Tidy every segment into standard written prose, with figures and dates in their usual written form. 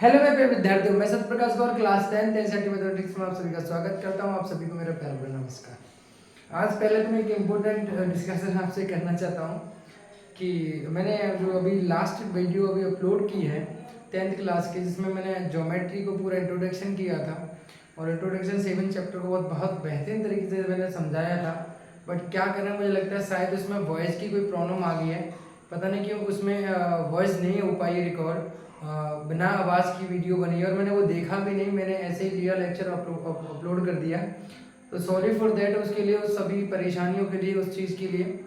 Hello मेरे प्रिय विद्यार्थियों, मैं सत्य प्रकाश गौर क्लास 10 एनसीईआरटी मैथमेटिक्स में आप सभी का स्वागत करता हूं। आप सभी को मेरा प्यार भरा नमस्कार। आज पहले तो मैं एक इम्पोर्टेंट डिस्कशन आपसे करना चाहता हूं कि मैंने जो अभी लास्ट वीडियो अभी अपलोड की है 10th क्लास की, जिसमें मैंने ज्योमेट्री को पूरा इंट्रोडक्शन किया था और इंट्रोडक्शन 7 चैप्टर को बहुत बेहतरीन तरीके से मैंने समझाया था। बट क्या करें, मुझे लगता है शायद उसमें वॉइस की कोई प्रॉब्लम आ गई है, पता नहीं क्यों उसमें वॉइस नहीं हो पाई रिकॉर्ड, बिना आवाज़ की वीडियो बनी और मैंने वो देखा भी नहीं, मैंने ऐसे ही लिया लेक्चर अपलोड कर दिया। तो सॉरी फॉर देट, उसके लिए उस सभी परेशानियों के लिए, उस चीज़ के लिए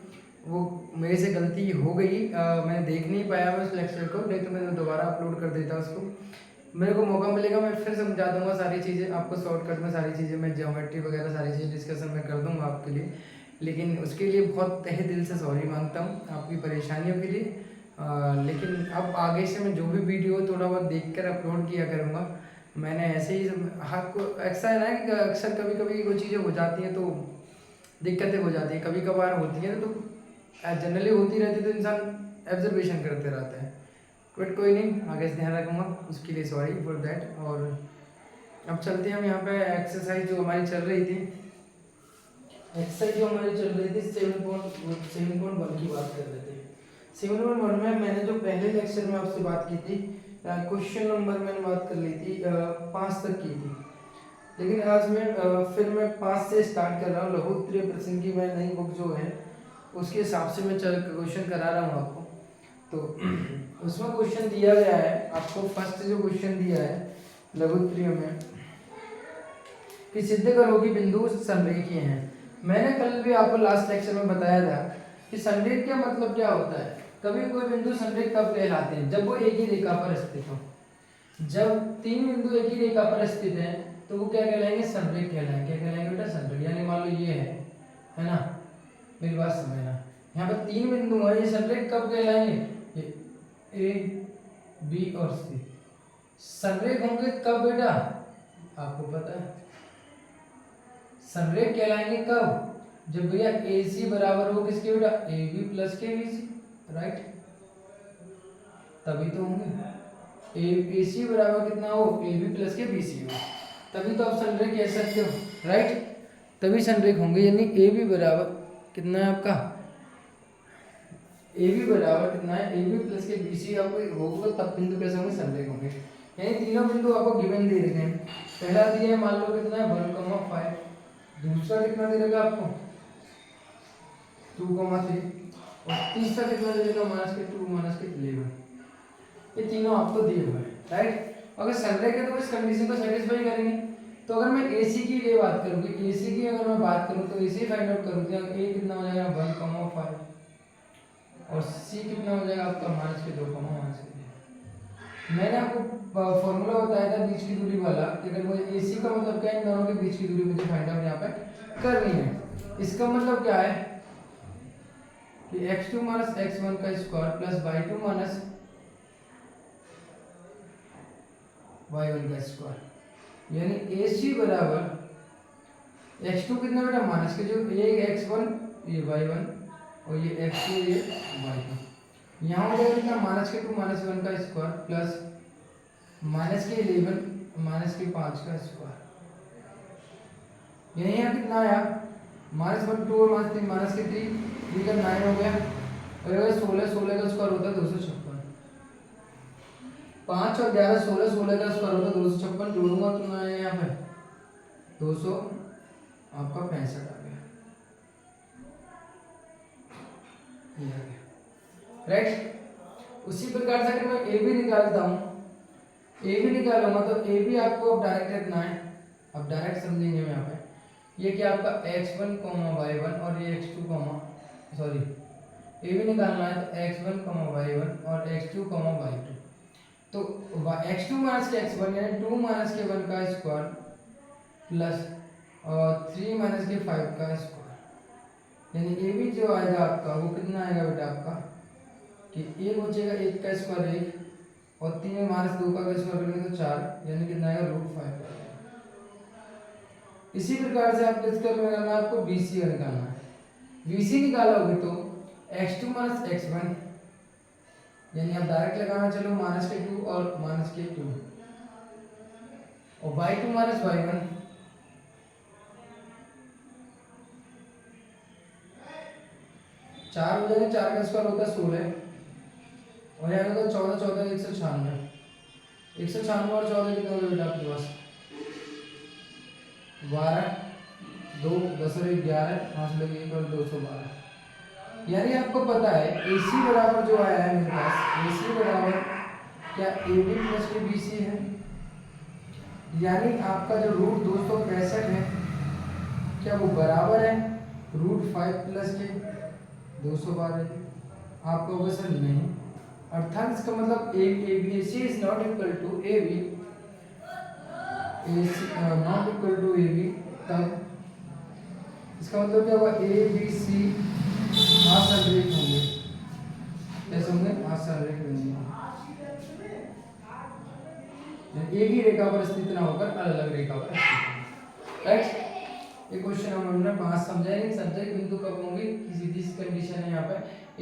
वो मेरे से गलती हो गई। मैंने देख नहीं पाया मैं उस लेक्चर को, नहीं तो मैं दोबारा अपलोड कर देता उसको। मेरे को मौका मिलेगा मैं फिर समझा दूंगा सारी चीज़ें आपको, शॉर्टकट में सारी चीज़ें, मैं ज्योमेट्री वगैरह सारी चीज़ें डिस्कशन में कर दूंगा आपके लिए। लेकिन उसके लिए बहुत तहे दिल से सॉरी मांगता हूँ आपकी परेशानियों के लिए। लेकिन अब आगे से मैं जो भी वीडियो थोड़ा बहुत देख कर अपलोड किया करूँगा। मैंने ऐसे ही आपको ऐसा है ना कि अक्सर कभी कभी वो चीज़ें हो जाती हैं तो दिक्कतें हो जाती हैं, कभी कभार होती हैं, तो जनरली होती रहती है तो इंसान ऑब्जर्वेशन करते रहता है। बट कोई नहीं, आगे से ध्यान रखूँगा, उसके लिए सॉरी फॉर दैट। और अब चलते हैं हम यहाँ पे एक्सरसाइज जो हमारी चल रही थी, एक्सरसाइज जो हमारी चल रही थी 7.1 की बात कर रहे थे। 7.1 में मैंने जो पहले लेक्चर में आपसे बात की थी, क्वेश्चन नंबर मैंने बात कर ली थी 5 तक की थी। लेकिन आज मैं फिर मैं 5 से स्टार्ट कर रहा हूँ। लघु उत्तरीय प्रश्न की मैं नई बुक जो है उसके हिसाब से मैं क्वेश्चन करा रहा हूँ आपको। तो उसमें क्वेश्चन दिया गया है आपको, फर्स्ट जो क्वेश्चन दिया है लघु उत्तरीय में कि सिद्ध करो कि बिंदु संरेखीय हैं। मैंने कल भी आपको लास्ट लेक्चर में बताया था कि संरेख का मतलब क्या होता है। कभी कोई बिंदु संरेख कब कहलाते हैं, जब वो एक ही रेखा पर स्थित हो। जब 3 बिंदु एक ही रेखा पर स्थित हैं तो वो क्या कहलाएंगे, संरेख कहलाएंगे। क्या कहलाएंगे बेटा, संरेख। यानी मान लो ये है ना, मेरी बात समझना, यहाँ पर 3 बिंदु हैं, ये संरेख कब कहलाएंगे, ये ए बी और सी संरेख होंगे कब बेटा, आपको पता है संरेख कहलाएंगे कब, जब भैया ए सी बराबर हो किसके बेटा, ए बी प्लस के बी सी, राइट, तभी तो होंगे। ए सी बराबर कितना हो, ए बी प्लस के बी सी हो, तभी तो आप संरेख कह सकते हो, राइट, तभी संरेख होंगे। यानी ए बी बराबर कितना है आपका, ए बी बराबर कितना है, ए बी प्लस के बी सी आपको होगा, तब बिंदु कैसे होंगे, संरेख होंगे। यानी तीनों बिंदु आपको गिवन दे रखे हैं। पहला दिया है मान लो कितना है 1,5, दूसरा कितना दे रखा आपको 2,3 और तीसरा कितना दे रखा -2 -11। ये तीनों आपको दिए हुए हैं, राइट। अगर संरेख है तो इस कंडीशन को सेटिस्फाई करेंगे। तो अगर मैं एसी की ये बात करूँ कि एसी की अगर मैं बात करूँ तो एसी फाइंड आउट करूँ तो ए कितना हो जाएगा 1,5 और सी कितना हो जाएगा आपका -2, मैंने आपको फॉर्मूला बताया था बीच की दूरी वाला कि अगर मुझे एसी का मतलब क्या है, इन दोनों के बीच की दूरी मुझे फाइंड आउट यहाँ पे करनी है। इसका मतलब क्या है कि x2 - x1 का स्क्वायर प्लस y2 - y1 का स्क्वायर, यानी AC बराबर x2 कितना बेटा माइनस के, जो ये x1 ये y1 और ये x2 ये y2, यहाँ हो जाएगा कितना -2 -1 का स्क्वायर प्लस -11 -5 का स्क्वायर, यानी यहाँ कितना आया -2 और -3 -3 3 का 9 हो गया, और अगर 16 का स्क्वायर होता है 256, 5 और 11 16 का स्क्वायर होता है 256, जोड़ूंगा तो ना आया यहाँ पे 200 आपका 65 आ गया, ये आ गया, राइट। उसी प्रकार से अगर मैं ए भी निकालता हूँ, ए भी निकालूंगा तो ए भी आपको अब डायरेक्ट रखना है। अब डायरेक्ट समझेंगे हम यहाँ पे, ये क्या आपका x1, y1 और ये x2, सॉरी ए भी निकालना है तो x1, y1 और x2, y2। तो x2 माइनस के x1 यानी 2 माइनस के 1 का स्क्वायर प्लस और 3 माइनस के 5 का स्क्वायर, यानी ए भी जो आएगा आपका वो कितना आएगा बेटा आपका कि ए बचेगा 1 का स्क्वायर 1 और 3 में -2 का स्क्वायर करेंगे तो 4, यानी कितना आएगा √5 का। इसी प्रकार से आप किसका निकालना है, आपको BC का निकालना है। BC निकालोगे तो x2 - x1, यानी आप डायरेक्ट लगाना, चलो -2 और -2, और y2 माइनस y1 4 हो जाएगा, 4 का स्क्वायर होता है 16 और यहाँ होगा 14 14 196 196 और 14 कितना होगा बेटा आपके पास 12 2 10 और 11 5 लगे 1 और 212। यानी आपको पता है AC बराबर जो आया है मेरे पास AC बराबर क्या AB प्लस के BC है, यानी आपका जो रूट 265 है क्या वो बराबर है रूट 5 प्लस के 212 के? आपको होगा सर नहीं, अर्थात इसका मतलब AC is not equal to AB, AC not equal to AB, तब इसका मतलब क्या हुआ ABC असंरेख होंगे, कैसे होंगे असंरेख होंगे, एक ही रेखा पर स्थित ना होकर अलग अलग रेखा पर स्थित। राइट, ये क्वेश्चन हमने 5 समझाएंगे। सब्जेक्ट बिंदु कब होंगे, सीधी सी कंडीशन है यहाँ पे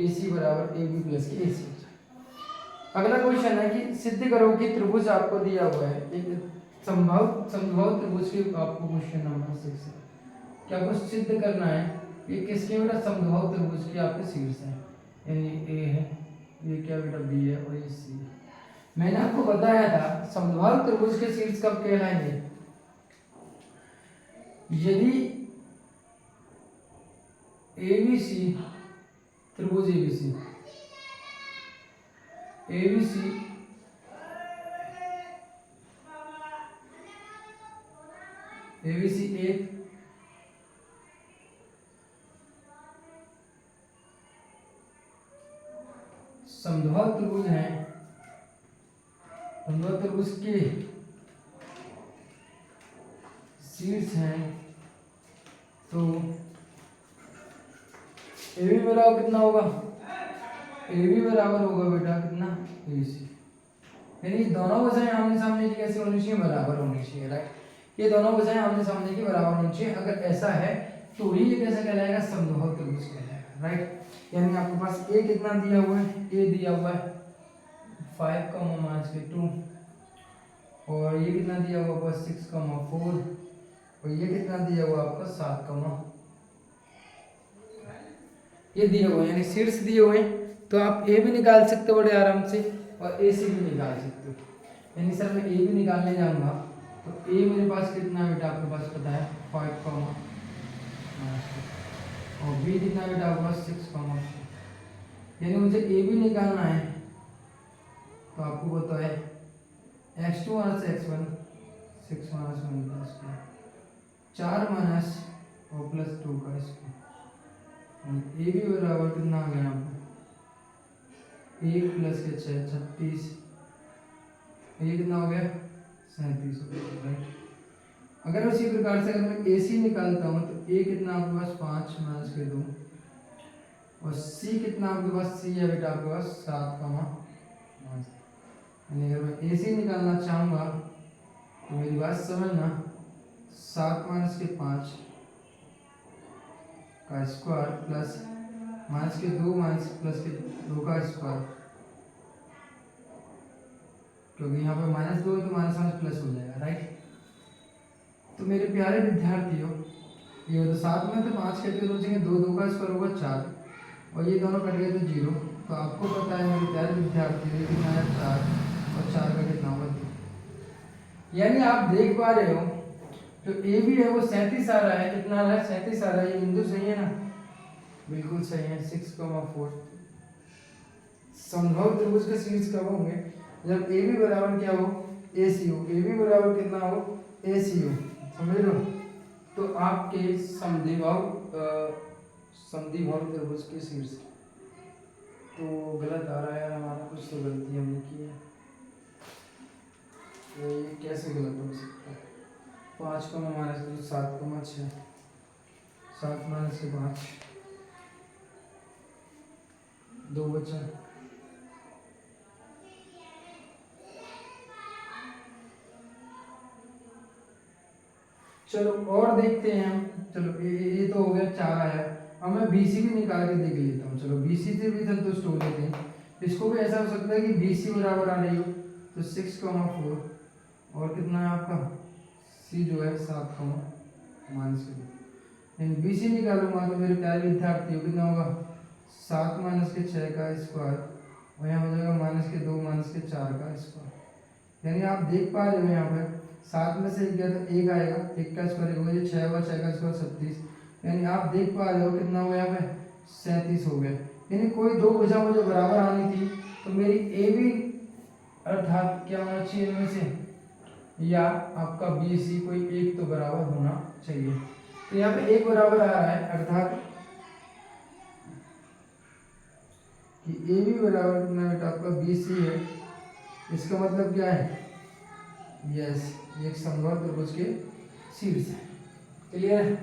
AC बराबर AB प्लस के AC। अगला क्वेश्चन है कि सिद्ध करो कि त्रिभुज आपको दिया हुआ है, एक समबाहु त्रिभुज की आपको क्वेश्चन नंबर 6 है, क्या कुछ सिद्ध करना है। ये किसके बेटा समबाहु त्रिभुज की आपके शीर्ष है, यानी A है, ये क्या बेटा B है और ये C है। मैंने आपको बताया था समबाहु त्रिभुज के शीर्ष कब कहलाएंगे, यदि ABC त्रिभुज ABC एक समबाहु त्रिभुज है, समबाहु त्रिभुज के शीर्ष हैं, तो AB बराबर कितना होगा, AB बराबर होगा बेटा कितना AC, यानी दोनों भुजाएं आमने सामने की कैसे होनी चाहिए, बराबर होनी चाहिए। राइट, ये दोनों भुजाएं आमने सामने की बराबर होनी चाहिए, अगर ऐसा है तो ही ये कैसा कहलाएगा, समबाहु त्रिभुज कहलाएगा। राइट, यानी आपके पास A कितना दिया हुआ है, A दिया हुआ है 5,2 और ये कितना दिया हुआ है 6,4 और ये कितना दिया हुआ आपका 7, ये दिए हुए यानी शीर्ष दिए हुए, तो आप A भी निकाल सकते हो बड़े आराम से और AC भी निकाल सकते हो। यानी सर मैं A भी निकालने जाऊंगा तो A मेरे पास कितना बेटा आपके पास पता है 5, और B कितना बेटा आपके पास 6, यानी मुझे A भी निकालना है, तो आपको पता है x2 minus x1 6 minus 1 plus 4 minus और प्लस 2 का स्क्वायर, ए भी बराबर कितना आ गया यहाँ पर 1 प्लस के 6 36, ये कितना हो गया 37। राइट, अगर उसी प्रकार से अगर मैं AC निकालता हूँ तो A कितना आपके पास 5 माइनस के 2 और C कितना आपके पास, C है बेटा आपके पास 7, यानी अगर मैं AC निकालना चाहूँगा तो मेरी बात समझना 7 माइनस के 5 का स्क्वायर प्लस माइनस के 2 माइनस प्लस के 2 का स्क्वायर, क्योंकि यहाँ पे -2 है तो माइनस प्लस हो जाएगा। राइट, तो मेरे प्यारे विद्यार्थियों ये तो 7 में तो 5 कहते हो बचेंगे 2 2 का स्क्वायर होगा 4 और ये दोनों कट गए तो 0, तो आपको पता है मेरे प्यारे विद्यार्थियों ये कितना है 4 और 4 का कितना होगा 2, यानी आप देख पा रहे हो जो A भी है वो 37 आ रहा है, कितना आ रहा है 37 आ रहा है, ये बिंदु सही है ना, बिल्कुल सही है 6,4। समबाहु त्रिभुज के शीर्ष कब होंगे, जब A भी बराबर क्या हो AC हो, A भी बराबर कितना हो AC हो, समझ लो। तो आपके समद्विबाहु त्रिभुज के शीर्ष, तो गलत आ रहा है हमारा, कुछ तो गलती हमने की है, तो ये कैसे गलत हो सकता है, 5 माइनस 7,6 7 माइनस के 5 2 बचा, चलो और देखते हैं हम। चलो ये तो हो गया 4 आया, अब मैं BC भी निकाल के देख लेता हूँ। चलो BC से भी संतुष्ट हो लेते हैं, इसको भी ऐसा हो सकता है कि BC बराबर आ रही हो तो 6,4 और कितना है आपका सी जो है 7 माइनस के 2, यानी बी सी निकालूंगा तो मेरे प्यारे विद्यार्थी कितना होगा 7 माइनस के 6 का स्क्वायर और यहाँ हो जाएगा माइनस के 2 माइनस के 4 का स्क्वायर। यानी आप देख पा रहे हो यहाँ पे 7 में से गया तो 1 आएगा, 1 का स्क्वायर होगा, ये 6 होगा, 6 का स्क्वायर 37, यानी आप देख पा रहे हो कितना हुआ यहाँ पे 37 हो गया। यानी कोई दो भुजा मुझे बराबर आनी थी तो मेरी ए बी अर्थात क्या होना चाहिए इनमें से या आपका बी सी कोई एक तो बराबर होना चाहिए। तो यहाँ पे एक बराबर आ रहा है अर्थात कि ए बी बराबर कितना बेटा आपका बी सी है। इसका मतलब क्या है, यस एक समबाहु त्रिभुज के शीर्ष है। क्लियर है।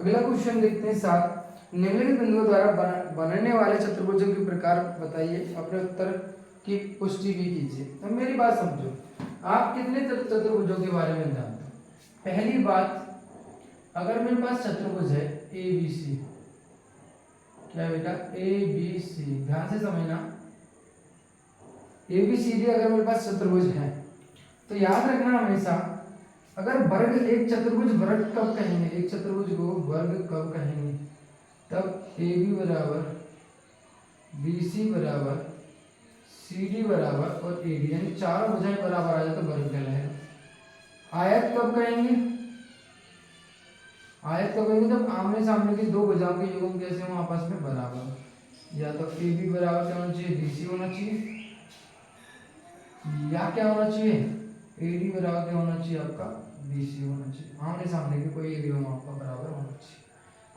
अगला क्वेश्चन देखते हैं 7, निम्नलिखित बिंदुओं द्वारा बनने वाले चतुर्भुजों के प्रकार बताइए, अपने उत्तर की पुष्टि भी कीजिए। अब मेरी बात समझो, आप कितने चतुर्भुजों के बारे में जानते हो। पहली बात, अगर मेरे पास चतुर्भुज है ए बी सी, क्या बेटा ए बी सी, ध्यान से समझना, ए बी सी डी अगर मेरे पास चतुर्भुज है तो याद रखना हमेशा, अगर वर्ग एक चतुर्भुज वर्ग कब कहेंगे, एक चतुर्भुज को वर्ग कब कहेंगे, तब ए बी बराबर बी सी बराबर सी डी बराबर और ए डी, यानी चारों भुजाएं बराबर आ जाए तो वर्ग कहलाएगा। आयत कब कहेंगे, आयत कब कहेंगे जब आमने सामने की दो भुजाओं के युग्म कैसे हों आपस में बराबर, या तो ए बी बराबर क्या होना चाहिए बी सी होना चाहिए, या क्या होना चाहिए ए डी बराबर क्या होना चाहिए आपका बी सी होना चाहिए, आमने सामने की कोई एक युग्म आपका बराबर होना चाहिए,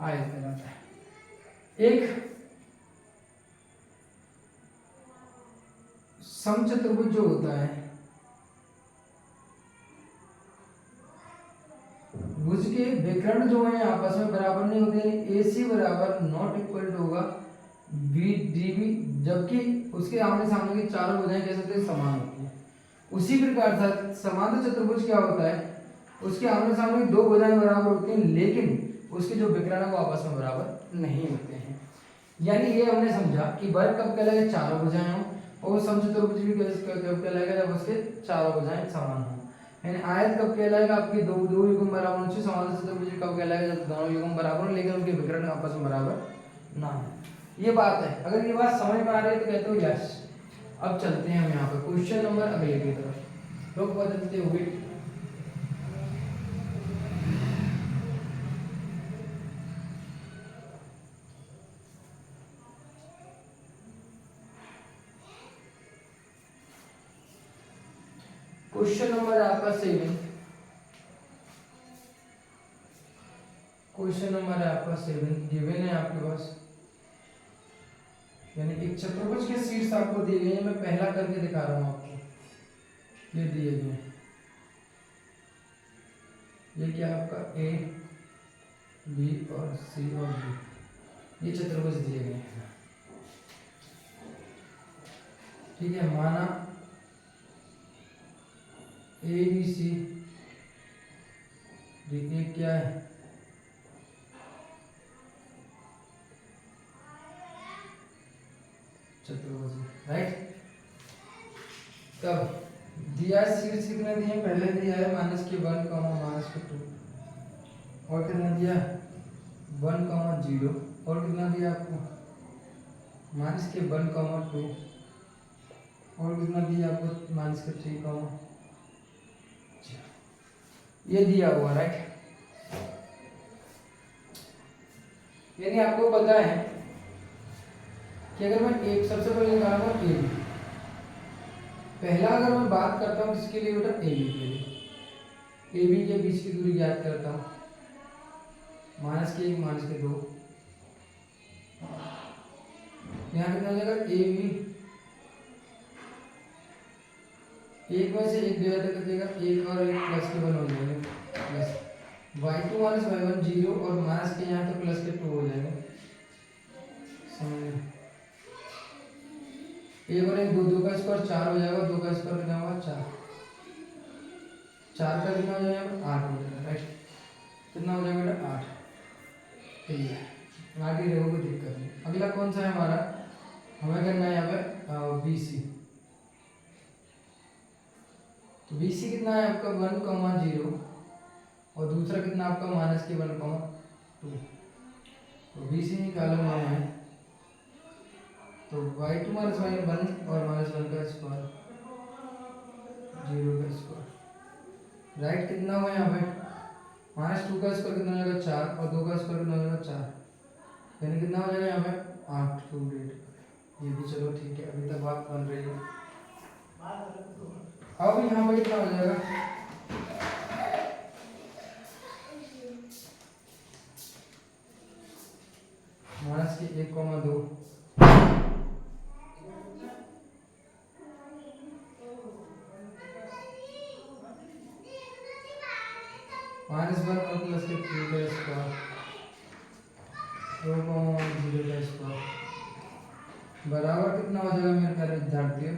आयत कहलाता है। एक समचतुर्भुज जो होता है, भुज के विकर्ण जो है आपस में बराबर नहीं होते, ए सी बराबर नॉट इक्वल टू होगा बी डी बी, जबकि उसके आमने सामने की चारों भुजाएं कैसे होती है समान होती है। उसी प्रकार से समांतर चतुर्भुज क्या होता है, उसके आमने सामने की दो भुजाएं बराबर होती हैं लेकिन उसके जो विकर्ण है वो आपस में बराबर नहीं होते हैं। यानी ये हमने समझा कि वर्ग कब कहलाएगा, चारों भुजाएं हों, और समचतुर्भुज भी कब कहलाएगा जब उसके चारों भुजाएं समान हों। यानी आयत कब कहलाएगा, आपके दो दो युग्म बराबर होने चाहिए। समांतर चतुर्भुज कब कहलाएगा, जब दोनों युग्म बराबर हो लेकिन उनके विकर्ण आपस में बराबर ना हो। ये बात है, अगर ये बात समझ में आ रही है तो कहते हो यस। अब चलते हैं हम यहाँ पर क्वेश्चन नंबर अगले की तरफ, लोग बदलते हुए। क्वेश्चन नंबर आपका 7, क्वेश्चन नंबर आपका 7 गिवन है आपके पास, यानी एक चतुर्भुज के शीर्ष आपको दिए गए हैं। मैं पहला करके दिखा रहा हूं आपको, ये दिए गए हैं, ये क्या आपका ए बी और सी और डी, ये चतुर्भुज दिए गए हैं। ठीक है, माना ए बी सी डी क्या है, चतुर्भुज, राइट। तब दिया शीर्ष कितने दिए, पहले दिया है माइनस के 1 माइनस के 2, और कितना दिया 1 0, और कितना दिया आपको माइनस के 1 2, और कितना दिया आपको माइनस के 3 ये दिया हुआ, राइट। यानी आपको पता है कि अगर मैं एक सबसे पहले निकालूंगा ए बी, पहला अगर मैं बात करता हूँ किसके लिए बेटा ए बी के लिए, ए बी के बीच की दूरी ज्ञात करता हूँ, माइनस के 1 माइनस के 2, यहाँ कितना हो जाएगा ए बी, एक में से एक डिवाइड कर देगा, एक और एक प्लस के 1 हो जाएगा, प्लस y2 माइनस y1 0, और माइनस के यहाँ तो प्लस के 2 हो जाएगा। एक और एक 2, 2 का स्क्वायर 4 हो जाएगा, 2 का स्क्वायर कितना होगा 4, 4 का कितना हो जाएगा 8 हो जाएगा, राइट। कितना हो जाएगा बेटा 8, क्लियर, आगे रहो कोई दिक्कत नहीं। अगला कौन सा है हमारा, हमें करना है यहाँ पे बी सी। तो बी सी कितना है आपका 1 0, और दूसरा कितना आपका माइनस के 1,2। तो बी से निकालो मैंने, तो y2 माइनस वाई 1 और -1 का स्क्वायर 0 का स्क्वायर, राइट। कितना हुआ यहाँ पे, -2 का स्क्वायर कितना हो जाएगा 4 और 2 का स्क्वायर कितना हो जाएगा 4, यानी कितना हो जाएगा यहाँ पे 8 रूट 8। ये भी चलो ठीक है, अभी तक बात बन रही है। अब यहाँ पे कितना हो जाएगा, माइनस के 1,2 -1 और प्लस के 3 का स्क्वायर 2,0 का स्क्वायर बराबर कितना हो जाएगा मेरे प्यारे विद्यार्थियों,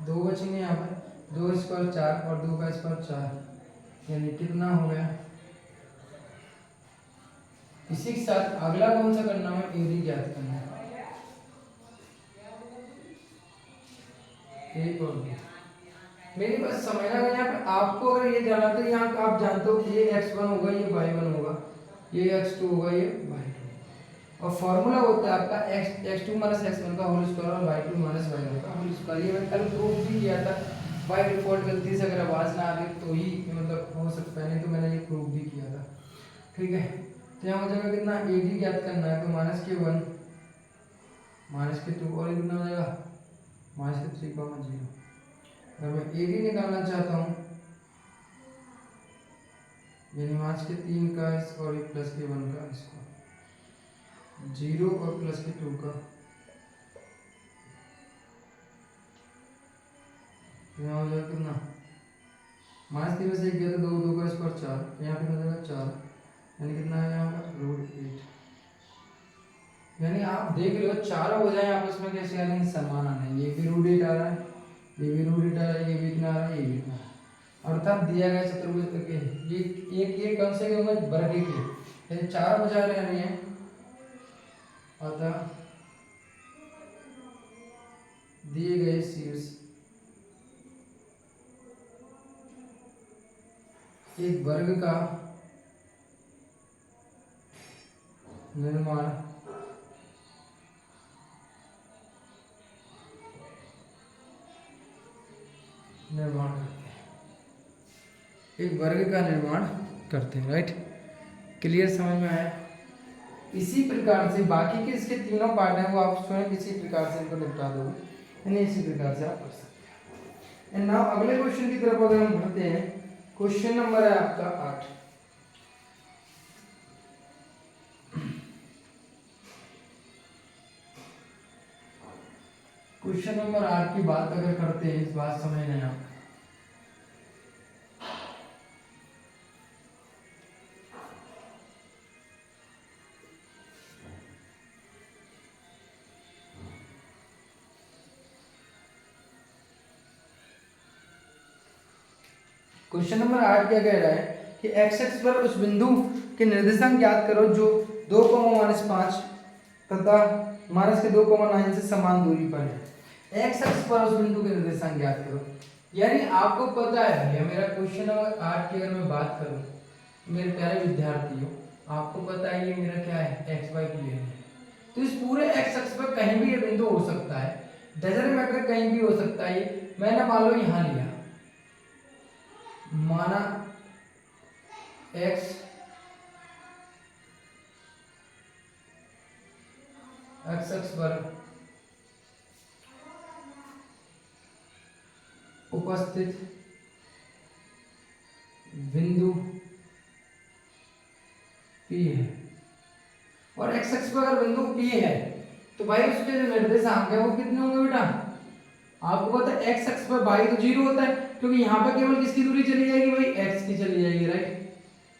2 बचेंगे यहाँ पे, 2 स्क्वायर 4 और 2 का स्क्वायर 4, यानी कितना हो गया। इसी के साथ अगला कौन सा करना है, एडी ज्ञात करना है, ए और बी। मेरी बस समझना है यहाँ पे, आपको अगर ये जाना तो यहाँ आप जानते हो कि ये x1 होगा, ये y1 होगा, ये x2 होगा, ये y2, और फॉर्मूला होता है आपका x2 माइनस x1 का होल स्क्वायर और y2 माइनस y1 का होल स्क्वायर। ये मैं कल प्रूफ भी किया था, बाय डिफॉल्ट गलती से अगर आवाज ना आ गई तो ही मतलब हो सकता है, नहीं तो मैंने ये प्रूफ भी किया था, ठीक है। तो यहाँ हो जाएगा कितना, एडी ज्ञात करना है, तो -1 -2 और ये कितना हो जाएगा -3,0। अगर मैं एडी निकालना चाहता हूँ, यानी -3 का और प्लस के 1 का स्क्वायर 0 और प्लस के 2 का, यहाँ हो जाएगा कितना, -3 में से 1 गया तो 2 का स्क्वायर 4, यहाँ पे हो जाएगा 4, यानी कितना है यहाँ पर √8। यानी आप देख लो 4 हो जाए आपस में कैसे आ रहे हैं, समान आ रहे हैं, ये भी √8 आ रहा है, ये भी √8 आ रहा है, ये भी इतना आ रहा है, ये भी इतना आ रहा है। अर्थात दिया गया चतुर्भुज के ये कौन से होंगे, वर्ग के, यानी 4 बचा रहे हैं, अतः दिए गए शीर्ष एक वर्ग का निर्माण करते हैं, एक वर्ग का निर्माण करते हैं, राइट। क्लियर, समझ में आया। इसी प्रकार से बाकी के इसके तीनों पार्ट हैं वो आप स्वयं इसी प्रकार से इनको निपटा दोगे, यानी इसी प्रकार से आप कर सकते हैं। नाउ अगले क्वेश्चन की तरफ अगर हम बढ़ते हैं, क्वेश्चन नंबर है आपका 8। क्वेश्चन नंबर 8 की बात अगर करते हैं, इस बात समझना आप, क्वेश्चन नंबर 8 क्या कह रहा है कि x अक्ष पर उस बिंदु के निर्देशांक ज्ञात करो जो 2, -5 तथा -2,9 से समान दूरी पर है। x अक्ष पर उस बिंदु के निर्देशांक ज्ञात करो, यानी आपको पता है भैया, मेरा क्वेश्चन नंबर 8 की अगर मैं बात करूं, मेरे प्यारे विद्यार्थियों, आपको पता है ये मेरा क्या है, xy प्लेन है। तो इस पूरे x अक्ष पर कहीं भी ये बिंदु हो सकता है, डजंट मैटर, कहीं भी हो सकता है। मैंने मान लो यहाँ लिया, माना x अक्ष पर उपस्थित बिंदु P है, और x अक्ष पर अगर बिंदु P है तो भाई उसके जो निर्देशांक है वो कितने होंगे बेटा, आपको पता है x अक्ष पर y तो 0 होता है, क्योंकि यहाँ पर केवल किसकी दूरी चली जाएगी भाई, x की चली जाएगी, राइट।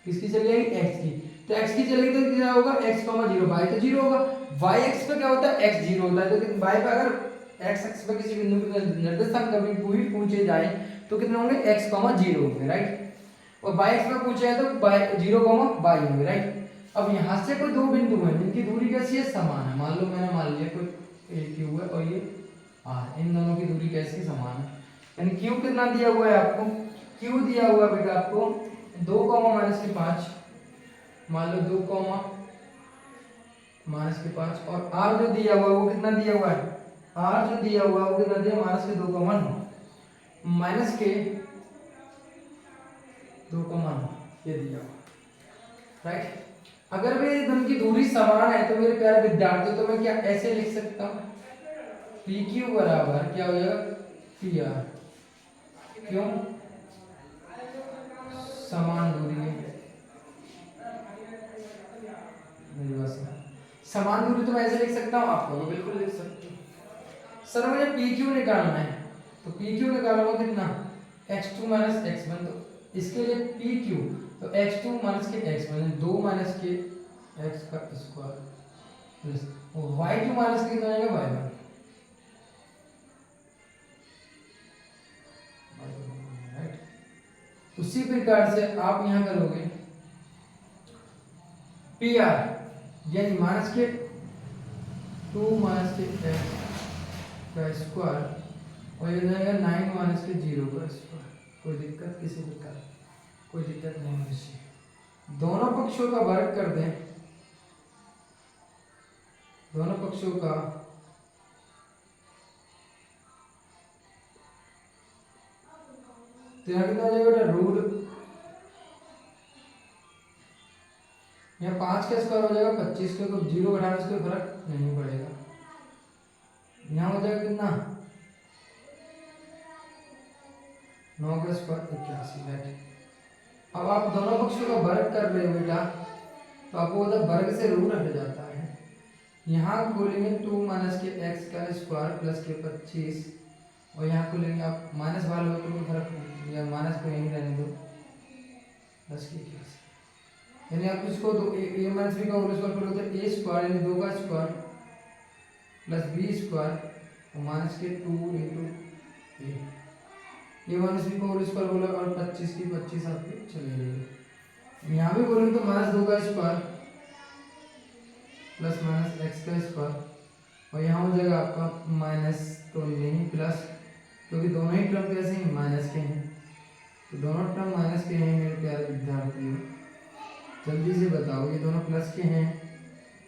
किसकी चली जाएगी, x की, तो x की चलेगी तो क्या होगा, x, 0, y तो 0 होगा। y अक्ष पे क्या होता है, x 0 होता है, तो y पे अगर x अक्ष पे किसी बिंदु के निर्देशांक कभी पूरी पूछे जाए तो कितने होंगे, x, 0 होंगे, राइट। और y अक्ष पे पूछे जाए तो 0, y होंगे, राइट। अब यहाँ से कोई दो बिंदु हैं जिनकी दूरी कैसी है, समान है। मान लो मैंने मान लिया कोई एक क्यू है और ये r, इन दोनों की दूरी कैसी, समान है। यानी क्यू कितना दिया हुआ है आपको, क्यू दिया हुआ है बेटा आपको 2 कॉमा माइनस के 5, मान लो 2 कॉमा माइनस के 5, और आर जो दिया हुआ है वो कितना दिया हुआ है, आर जो दिया हुआ है वो कितना दिया, माइनस के 2 कॉमा 9, माइनस के 2 कॉमा 9 ये दिया हुआ, राइट। अगर वे उनकी दूरी समान है तो मेरे प्यारे विद्यार्थियों, तो मैं क्या ऐसे लिख सकता हूँ, पी क्यू बराबर क्या हो जाएगा, पी आर, क्यों, समान दूरी है, मेरी बात सुनो, समान दूरी तो मैं ऐसे लिख सकता हूँ, आपको भी बिल्कुल लिख सकते हो। सर मुझे पी क्यू निकालना है, तो पी क्यू निकालूंगा कितना, x2 माइनस x1, तो इसके लिए पी क्यू तो x2 माइनस के x1, 2 माइनस के x का स्क्वायर प्लस y2 माइनस के कितना आएगा, y1, राइट। उसी प्रकार से आप यहाँ करोगे पी आर यानी माइनस के 2 माइनस के x का स्क्वायर, और ये जाएगा 9 माइनस के 0 का स्क्वायर, कोई दिक्कत किसी प्रकार, कोई दिक्कत नहीं होनी चाहिए। दोनों पक्षों का वर्ग कर दें, दोनों पक्षों का तो यहाँ कितना हो जाएगा बेटा, रूट, यहाँ 5 का स्क्वायर हो जाएगा 25 के, तो 0 घटाने से कोई फर्क नहीं पड़ेगा, यहाँ हो जाएगा कितना, 9 का स्क्वायर 81, राइट। अब आप दोनों पक्षों का वर्ग कर रहे हो बेटा, तो आपको मतलब वर्ग से रूट हट जाता है, यहाँ को लेंगे 2 माइनस के x का स्क्वायर प्लस के 25, और यहाँ को लेंगे आप माइनस वाले हो तो कोई फर्क नहीं, या माइनस को यहीं रहने दो, प्लस के 81, यानी आप इसको दो ए माइनस बी का होल स्क्वायर करोगे तो ए स्क्वायर यानी 2 का स्क्वायर प्लस बी स्क्वायर और माइनस के 2 इंटू ए माइनस बी का होल स्क्वायर बोला, और 25 की 25 आपकी चले जाएगी। यहाँ भी बोलेंगे तो माइनस 2 का स्क्वायर प्लस माइनस एक्स का स्क्वायर, और यहाँ हो जाएगा आपका माइनस तो नहीं प्लस, क्योंकि दोनों ही टर्म कैसे हैं, माइनस के हैं, तो दोनों टर्म माइनस के हैं मेरे प्यारे विद्यार्थियों, जल्दी से बताओ, ये दोनों प्लस के हैं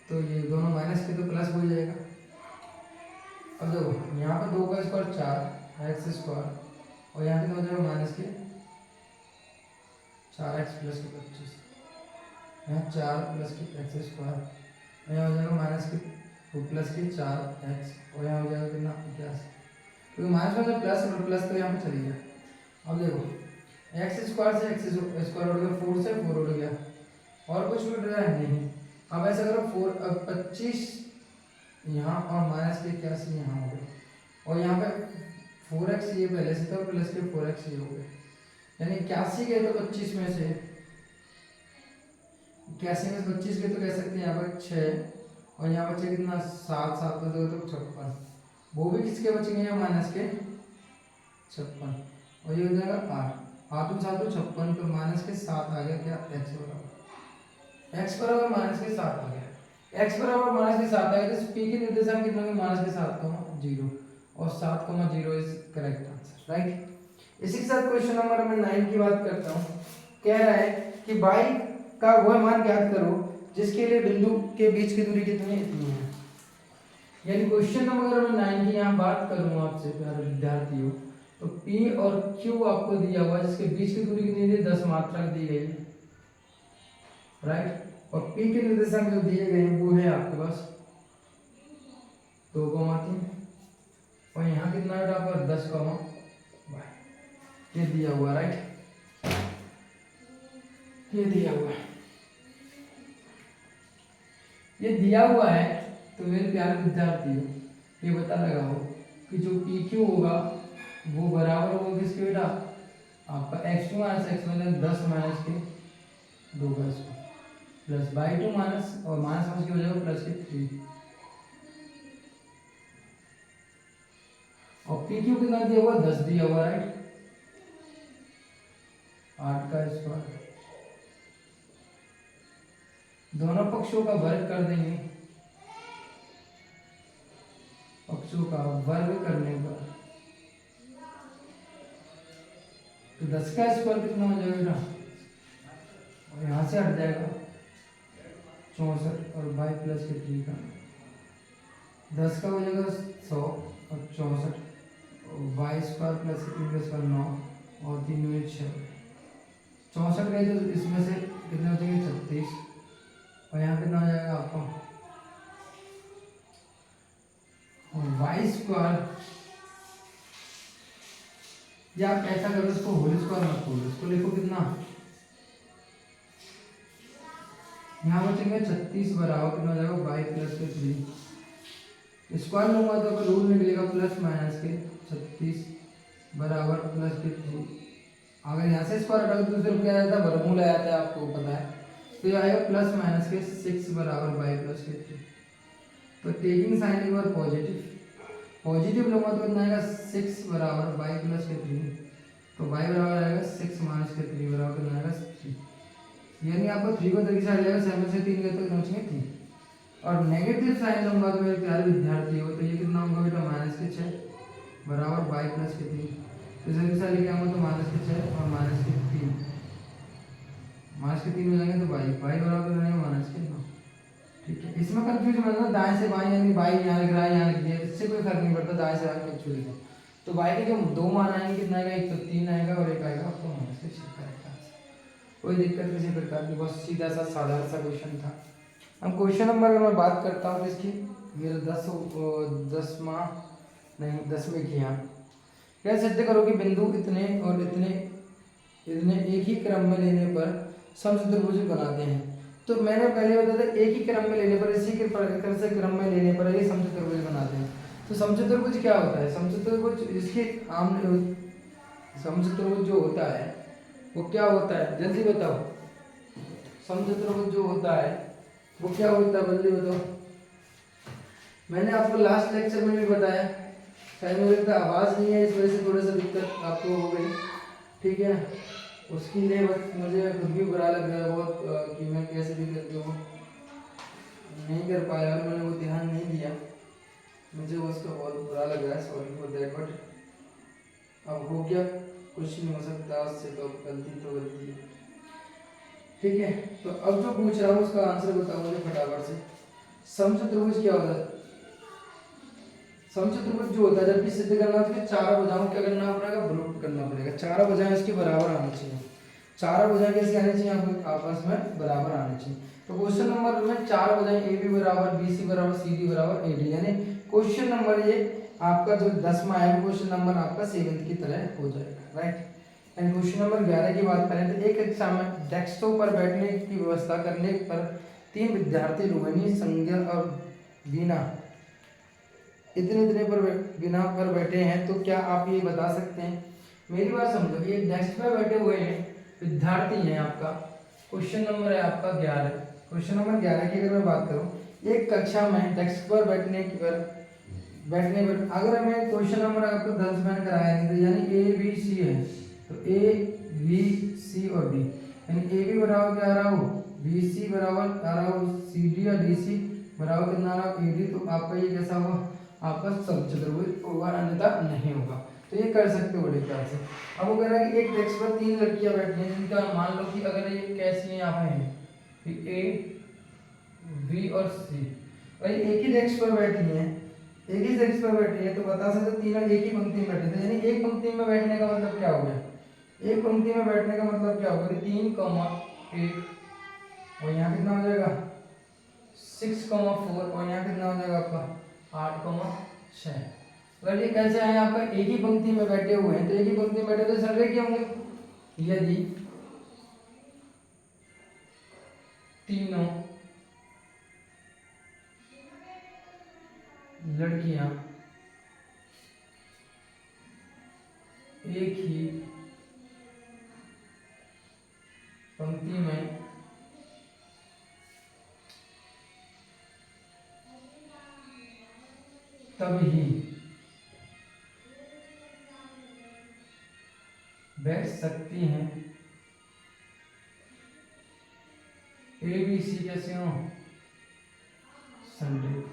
तो ये दोनों माइनस के तो प्लस हो जाएगा। अब देखो यहाँ पर 2 का स्क्वायर 4 एक्स स्क्वायर, और यहाँ कितना हो जाएगा माइनस के 4x प्लस के 25, यहाँ 4 प्लस के एक्स स्क्वायर, और यहाँ हो जाएगा माइनस के 2 प्लस के 4x, और यहाँ हो जाएगा कितना 81, क्योंकि माइनस में प्लस और प्लस तो यहाँ पे चली गया। अब देखो एक्स स्क्वायर से एक्स स्क्वायर उड़ गया, 4 से 4 उड़ गया, और कुछ उड़ रहा है नहीं। अब ऐसा करो 25 यहाँ और माइनस के 81 यहाँ हो गए, और यहाँ पे 4x ये पहले से था प्लस के 4x ये हो गए, यानी 81 गए तो 25 में से 81 में से 25 गए तो कह सकते हैं यहाँ पर 6, और यहाँ बचे कितना 7, 7 में 2 तो 56, वो भी किसके बचेंगे यहाँ माइनस के 56, और ये हो जाएगा 8, 8 में 7 तो 56, तो माइनस के 7 आ गया क्या, x बराबर माइनस के 7 आ गया, x बराबर माइनस के 7 आ गया, तो p के निर्देशांक कितना है, माइनस के 7,0, और 7,0 इज करेक्ट आंसर, राइट। इसी के साथ क्वेश्चन नंबर 9 की बात करता हूँ। कह रहा है कि y का वह मान ज्ञात करो जिसके लिए बिंदु के बीच की दूरी कितनी इतनी है, यानी क्वेश्चन नंबर 9 की यहाँ बात करूँ आपसे प्यारे विद्यार्थियों, तो p और q आपको दिया हुआ है जिसके बीच की दूरी कितनी है, 10 मात्रक दी गई है, राइट। और p के निर्देशांक जो दिए गए हैं वो है आपके पास 2,3, और यहाँ कितना है आपका 10, ये दिया हुआ, राइट, ये दिया हुआ है, ये दिया हुआ है। तो मेरे प्यारे विद्यार्थियों ये पता लगाओ कि जो PQ होगा वो बराबर होगा किसके बेटा, आपका x2 माइनस x1 10 माइनस के 2 का स्क्वायर प्लस y2 माइनस और माइनस माइनस की हो जाएगा प्लस के 3, और PQ कितना दिया हुआ, 10 दिया हुआ, राइट, 8 का स्क्वायर, दोनों पक्षों का वर्ग कर देंगे, पक्षों का वर्ग करने पर तो 10 का स्क्वायर कितना हो जाएगा, यहाँ से हट जाएगा 64 और बाई प्लस के 3 का 10 का हो जाएगा 100 और 64 वाई स्क्वायर प्लस के 3 का स्क्वायर 9 और 3 में 6 64 का तो इसमें से कितने हो जाएंगे 36 और यहाँ कितना हो जाएगा आपको वाई स्क्वायर या आप ऐसा करो इसको होल स्क्वायर मत बोलो इसको लिखो कितना यहाँ बचेंगे 36 बराबर कितना हो जाएगा बाई प्लस के 3 स्क्वायर लूंगा तो रूल निकलेगा प्लस माइनस के 36 बराबर प्लस के 3 अगर यहाँ से स्क्वायर हटा तो सिर्फ क्या आता है वर्गमूल आ जाता है आपको पता है तो ये आएगा प्लस माइनस के 6 बराबर बाई प्लस के 3 तो टेकिंग साइन यूर पॉजिटिव लूंगा तो कितना आएगा 6 बराबर बाई प्लस के 3 तो बाई बराबर आएगा 6 माइनस के 3 बराबर कितना आएगा 3 यानी आपको 3 को तरीके से हट जाएगा 7 से 3 गए तो पहुंचेंगे 3 और नेगेटिव साइन लूंगा तो मेरे प्यारे विद्यार्थी हो तो ये कितना होगा बेटा माइनस के 6 बराबर बाई प्लस के 3 तो जल्दी से लेके आऊँगा तो माइनस के 6 और माइनस के 3 हो जाएंगे तो बाई बराबर रहेगा माइनस के 9 ठीक है इसमें कंफ्यूज मत होना दाएं से बाएं यानी बाई यहाँ लिख रहा है यहाँ लिख दिया इससे कोई फर्क नहीं पड़ता दाएं से बाएं कुछ भी लिखो तो बाई के जो दो मान आएंगे कितना आएगा एक तो 3 आएगा और एक आएगा आपको माइनस के 6 का कोई दिक्कत किसी प्रकार की बहुत सीधा सा साधारण सा क्वेश्चन था। हम क्वेश्चन नंबर अगर मैं बात करता हूँ इसकी मेरे 10वें की यहाँ क्या सिद्ध करो कि बिंदु इतने और इतने एक ही क्रम में लेने पर समचतुर्भुज बनाते हैं तो मैंने पहले बताया था एक ही क्रम में लेने पर इसी के प्रकार से क्रम में लेने पर ये समचतुर्भुज बनाते हैं तो समचतुर्भुज क्या होता है समचतुर्भुज इसके आम समचतुर्भुज जो होता है वो क्या होता है जल्दी बताओ समचतुर्भुज जो होता है वो क्या होता है जल्दी बताओ मैंने आपको लास्ट लेक्चर में भी बताया शायद मुझे लगता आवाज़ नहीं है इस वजह से थोड़ा सा दिक्कत आपको हो गई ठीक है उसके लिए बस मुझे खुद भी बुरा लग रहा है बहुत कि मैं कैसे भी करके वो नहीं कर पाया और मैंने वो ध्यान नहीं दिया मुझे उसका बहुत बुरा लग रहा है सॉरी फॉर दैट बट अब हो गया कुछ नहीं हो सकता उससे तो गलती है ठीक है तो अब जो पूछ रहा हूँ उसका आंसर बताओ मुझे फटाफट से समचतुर्भुज क्या होता है समचतुर्भुज जो होता है जबकि सिद्ध करना है तो चारों भुजाओं क्या करना पड़ेगा विलुप्त करना पड़ेगा चारों भुजाएं इसके बराबर आनी चाहिए चारों भुजाएं कैसे आनी चाहिए आपको आपस में बराबर आनी चाहिए तो क्वेश्चन नंबर में चार भुजाएं ए बी बराबर बी सी बराबर सी डी बराबर ए डी यानी क्वेश्चन नंबर ये आपका जो 10वां है क्वेश्चन नंबर आपका 7th की तरह हो जाएगा राइट एंड क्वेश्चन नंबर 11 की बात करें तो एक कक्षा में डेस्कटॉप पर बैठने की व्यवस्था करने पर 3 विद्यार्थी रोहिणी संज्ञा और बीना इतने पर बिना पर बैठे हैं तो क्या आप ये बता सकते हैं मेरी बात समझो ये डेस्क पर बैठे हुए हैं विद्यार्थी हैं आपका क्वेश्चन नंबर है आपका 11 क्वेश्चन नंबर 11 की अगर मैं बात करूं एक कक्षा में डेस्क पर बैठने पर अगर हमें क्वेश्चन नंबर आपको 10 मैंने कराया नहीं तो यानी ए बी सी है तो ए बी सी और डी यानी ए बी बराबर क्या आ रहा हो बी सी बराबर आ रहा हो सी डी या डी सी बराबर कितना आ रहा हो ए डी तो आपका ये कैसा होगा आपका समचतुर्भुज होगा अन्यथा नहीं होगा तो ये कर सकते हो बड़े ख्याल से अब वो कह रहा है कि एक डेस्क पर 3 लड़कियां बैठी हैं जिनका मान लो कि अगर ये कैसी हैं यहाँ पे हैं ए बी और सी और ये एक ही डेस्क पर बैठी हैं एक ही डेस्क पर बैठी है तो बता सकते तीनों एक ही पंक्ति में बैठे थे यानी एक पंक्ति में बैठने का मतलब क्या हो गया एक पंक्ति में बैठने का मतलब क्या होगा 3, 1 और यहाँ कितना हो जाएगा 6, 4 और यहाँ कितना हो जाएगा आपका 8, 6 अगर ये कैसे आए आपका एक ही पंक्ति में बैठे हुए हैं तो एक ही पंक्ति में बैठे तो सरल क्या होंगे यदि तीनों लड़कियां एक ही पंक्ति में तभी बैठ सकती हैं ए बी सी कैसे हो संरेख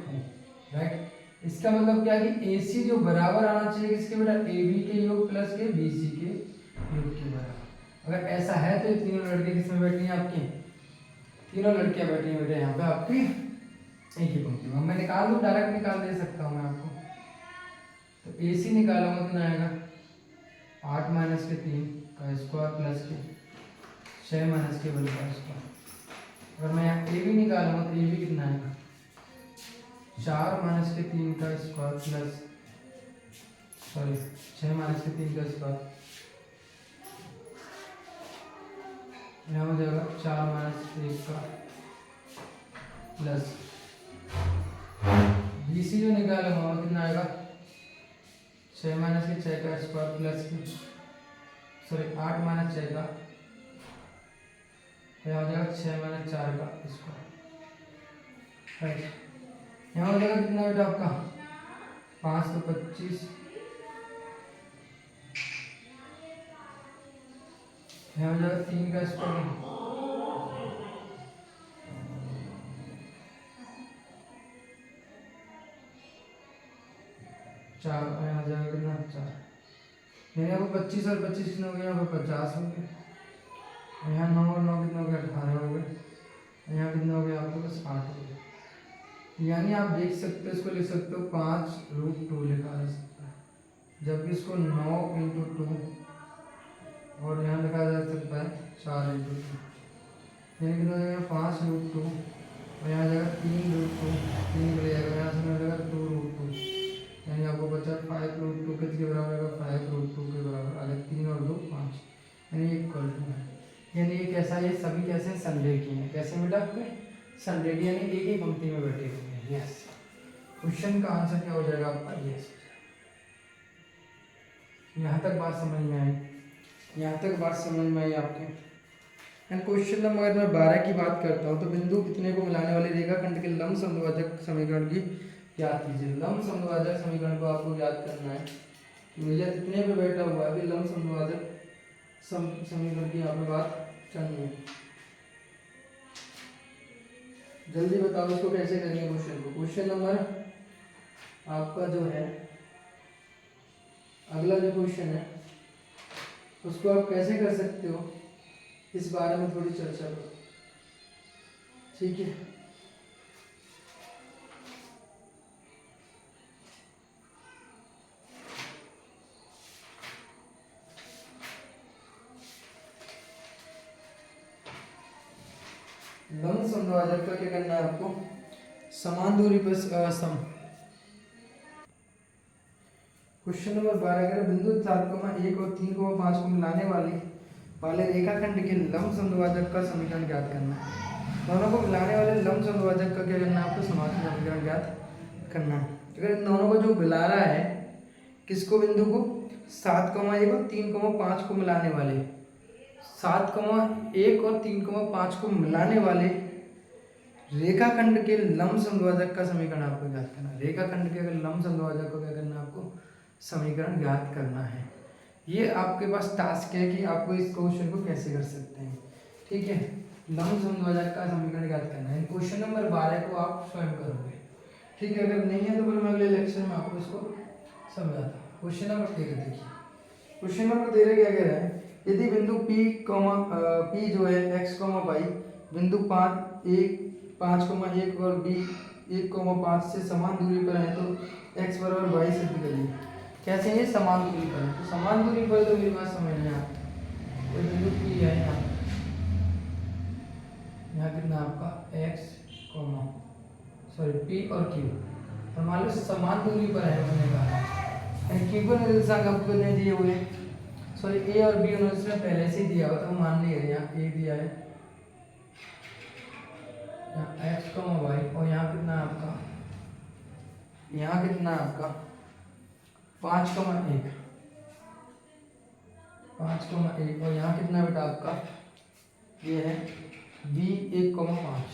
हो राइट इसका मतलब क्या है कि ए सी जो बराबर आना चाहिए किसके बेटा ए बी के योग प्लस के बी सी के योग के बराबर अगर ऐसा है तो ये तीनों लड़के किसमें बैठी हैं आपकी, तीनों लड़कियां बैठी हैं बेटे यहाँ पे आपकी एक ही पंक्ति में। मैं निकाल दूँ, डायरेक्ट निकाल दे सकता हूँ मैं आपको। तो ए सी निकालूंगा कितना आएगा, 8 माइनस के 3 का स्क्वायर प्लस के 6 माइनस के 1 का स्क्वायर। अगर मैं यहाँ ए भी निकालूंगा तो ए भी कितना आएगा, 4 माइनस के 3 का स्क्वायर प्लस 6 माइनस के 3 का स्क्वायर। यहाँ हो जाएगा 4 माइनस 1 का प्लस बी सी जो निकालेंगे वहाँ कितना आएगा, 6 माइनस के 6 का स्क्वायर प्लस 8 माइनस 6 का, यहाँ हो जाएगा 6 माइनस 4 का स्क्वायर। राइट, यहाँ हो जाएगा कितना बेटा आपका, 5 तो 25, यहाँ हो जाएगा 3 का स्क्वायर, 4, यहाँ हो जाएगा कितना 4, यहाँ पर 25 और 25 कितना हो गया, यहाँ पर 50 हो गया, यहाँ 9 और 9 कितना हो गया, 18 हो गए, यहाँ कितना हो गया आपके पास 8 हो गया। यानी आप देख सकते हो, इसको लिख सकते हो 5√2 लिखा जा सकता है, जबकि इसको 9 × 2 और यहाँ लिखा जा सकता है 4 × 2, यानी कितना हो जाएगा 5√2 और यहाँ जाएगा 3√2, 3 निकल जाएगा, यहाँ से मिलेगा 2√2, यानी आपको बचा 5√2 किसके बराबर आएगा, 5√2 के बराबर आ गया, 3 और 2 5, यानी इक्वल टू है। यानी ये कैसा, ये सभी कैसे संरेखी हैं, कैसे बेटा आपके संरेखी, यानी एक ही पंक्ति में बैठे हुए हैं। यस, क्वेश्चन का आंसर क्या हो जाएगा आपका, यस। यहाँ तक बात समझ में आई, यहाँ तक बात समझ में आई आपके। एंड क्वेश्चन नंबर अगर मैं 12 की बात करता हूँ तो बिंदु कितने को मिलाने वाले रेखाखंड के लंब समद्विभाजक समीकरण की याद कीजिए। लंब समद्विभाजक समीकरण को आपको याद करना है कि भैया कितने पे बैठा हुआ है, अभी लंब समद्विभाजक समीकरण की यहाँ पे बात करनी है। जल्दी बताओ इसको कैसे करेंगे क्वेश्चन को। क्वेश्चन नंबर आपका जो है अगला जो क्वेश्चन है उसको आप कैसे कर सकते हो, इस बारे में थोड़ी चर्चा करो, ठीक है। लंब समद्विभाजक का क्या करना है आपको, समान दूरी पर क्वेश्चन नंबर 12 अगर बिंदु 7,1 और 3,5 को मिलाने वाले रेखाखंड के लंब समद्विभाजक का समीकरण ज्ञात करना है। दोनों को मिलाने वाले लंब समद्विभाजक का क्या करना है आपको, समीकरण ज्ञात करना है। अगर इन दोनों को जो मिला रहा है, किसको, बिंदु को 7,1 और 3,5 को मिलाने वाले, 7,1 और 3,5 को मिलाने वाले रेखाखंड के लंब समद्विभाजक का समीकरण आपको ज्ञात करना है। रेखाखंड के लंब समद्विभाजक को क्या करना है आपको, समीकरण ज्ञात करना है। ये आपके पास टास्क है कि आपको इस क्वेश्चन को कैसे कर सकते हैं, ठीक है। लंब समद्विभाजक का समीकरण ज्ञात करना है। क्वेश्चन नंबर 12 को आप स्वयं करोगे, ठीक है। अगर नहीं है तो फिर मैं अगले लेक्चर में आपको इसको समझाता हूँ। क्वेश्चन नंबर 13 देखिए, क्वेश्चन नंबर 13 क्या कह रहा है, यदि बिंदु P जो है x, y बिंदु 5,1 और B 1,5 से समान दूरी पर है तो x बराबर y सिद्ध करिए। कैसे, ये समान दूरी पर है, तो समान दूरी पर तो मेरी बात समझ में आप, तो बिंदु P है यहाँ कितना आपका x, P और Q, तो मान लो समान दूरी पर है, मैंने कहा Q को निर्देशांक आपको नहीं दिए हुए, A और B उन्होंने पहले से दिया हुआ था, मान नहीं है, यहाँ A दिया है, यहाँ x, y और यहाँ कितना है आपका, यहाँ कितना है आपका 5,1 और यहाँ कितना बेटा आपका, ये है B 1,5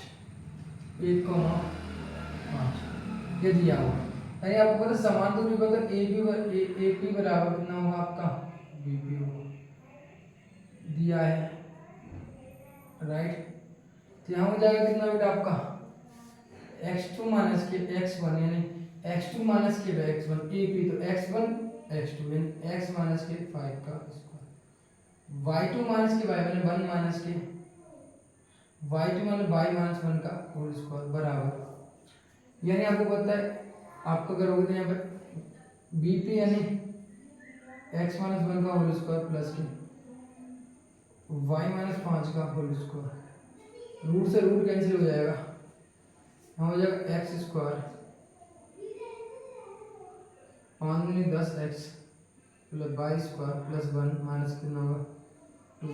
ये दिया हुआ। यानी आपको पता समान दूरी पर तो AP बराबर कितना होगा आपका, BP होगा, दिया है, राइट। तो यहाँ हो जाएगा कितना बेटा आपका x2 माइनस के x1, यानी x2 माइनस के x1 AP, तो x1 x2 यानी x माइनस के 5 का स्क्वायर, y2 माइनस के y मैंने 1 माइनस के y2 माइनस y माइनस 1 का होल स्क्वायर बराबर, यानी आपको पता है आपको करोगे तो यहाँ पे बीपी यानी x माइनस 1 का होल स्क्वायर प्लस के y माइनस 5 का होल स्क्वायर, रूट से रूट कैंसिल हो जाएगा, यहाँ हो जाएगा एक्स स्क्वायर 5 दूनी 10x plus y square plus 1 minus कितना होगा 2y।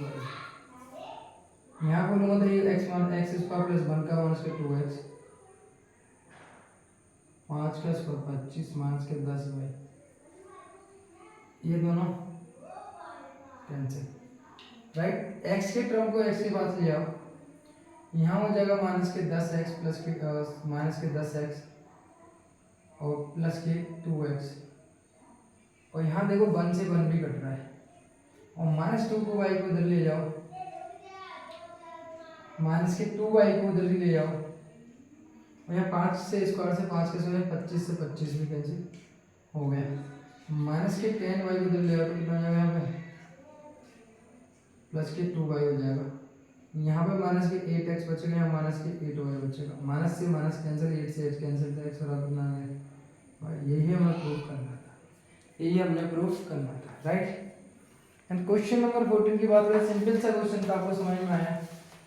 यहाँ बोलूँगा तो ये एक्स स्क्वायर प्लस 1 का माइनस के 2x, 5 का स्क्वायर 25 माइनस के 10y, ये दोनों कैंसिल, राइट। x के टर्म को x के पास ले जाओ, यहाँ हो जाएगा माइनस के 10x प्लस के माइनस के 10x और प्लस के 2x, और यहाँ देखो 1 से 1 भी कट रहा है, और माइनस 2 को y को उधर ले जाओ, माइनस के 2y को उधर ही ले जाओ, और यहाँ 5 से स्क्वायर से 5 के स्क्वायर 25 से 25 भी कैंसिल हो गया, माइनस के 10y को उधर ले जाओ तो कितना हो जाएगा यहाँ पे प्लस के 2y हो जाएगा, यहाँ पे माइनस के 8x बचेगा, यहाँ माइनस के 8y बचेगा, माइनस से माइनस कैंसिल, 8 से 8 कैंसिल, तो x बराबर कितना आ गया, यही हमें प्रूफ करना था, यही हमने प्रूफ करना था, राइट। एंड क्वेश्चन नंबर 14 की बात करें, सिंपल सा क्वेश्चन था, आपको समझ में आया,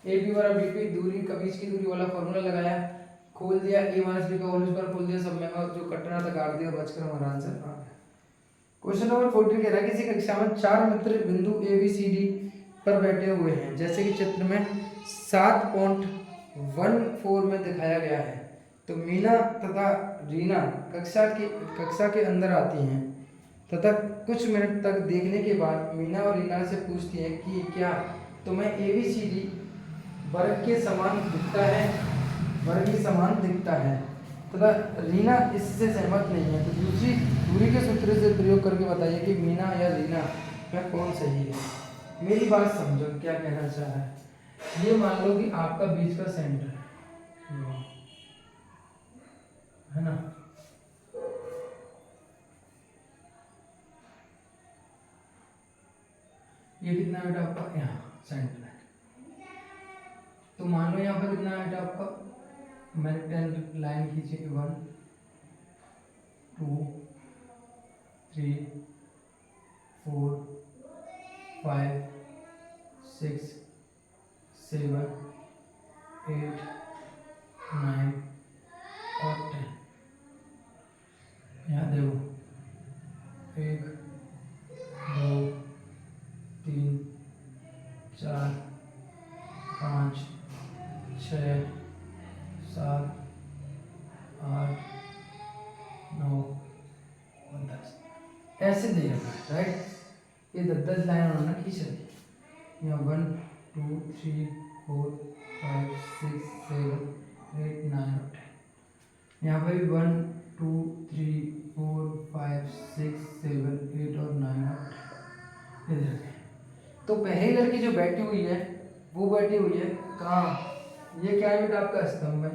ए बी बराबर बी पी, दूरी का बीच की दूरी वाला फॉर्मूला लगाया, खोल दिया, ए माइनस बी का होल स्क्वायर खोल दिया, सब में जो कटना था काट दिया, बचकर हमारा आंसर आ गया। क्वेश्चन नंबर 14 कह रहा है, किसी कक्षा में 4 मित्र बिंदु ए बी सी डी पर बैठे हुए हैं, जैसे कि चित्र में 7.14 में दिखाया गया है, तो मीना तथा रीना कक्षा के अंदर आती हैं तथा कुछ मिनट तक देखने के बाद मीना और रीना से पूछती हैं कि क्या तुम्हें ABCD वर्ग के समान दिखता है, वर्ग के समान दिखता है, तथा रीना इससे सहमत नहीं है, तो दूसरी दूरी के सूत्र से प्रयोग करके बताइए कि मीना या रीना में कौन सही है। मेरी बात समझो क्या कहना चाह रहा है। ये मान लो कि आपका बीच का सेंटर है ना, ये कितना बेटा आपका यहाँ सेंटर है, तो मान लो यहाँ पर कितना है बेटा आपका, मैंने लाइन खींची 1 2 3 4 5 6 7 8 9 और 10, यहाँ देखो 1 2 3 4 5 6 7 8 9 और 10 ऐसे दे रखा है, राइट। ये 10 लाइन उन्होंने खींच रखी, यहाँ 1 2 3 4 5 6 7 8 9 और 10, यहाँ पर भी 1 2 3 4 5 6 7 8 और 9 और 10 ये देखें। तो पहली लड़की जो बैठी हुई है वो बैठी हुई है कहाँ, ये क्या है बेटा आपका स्तंभ है,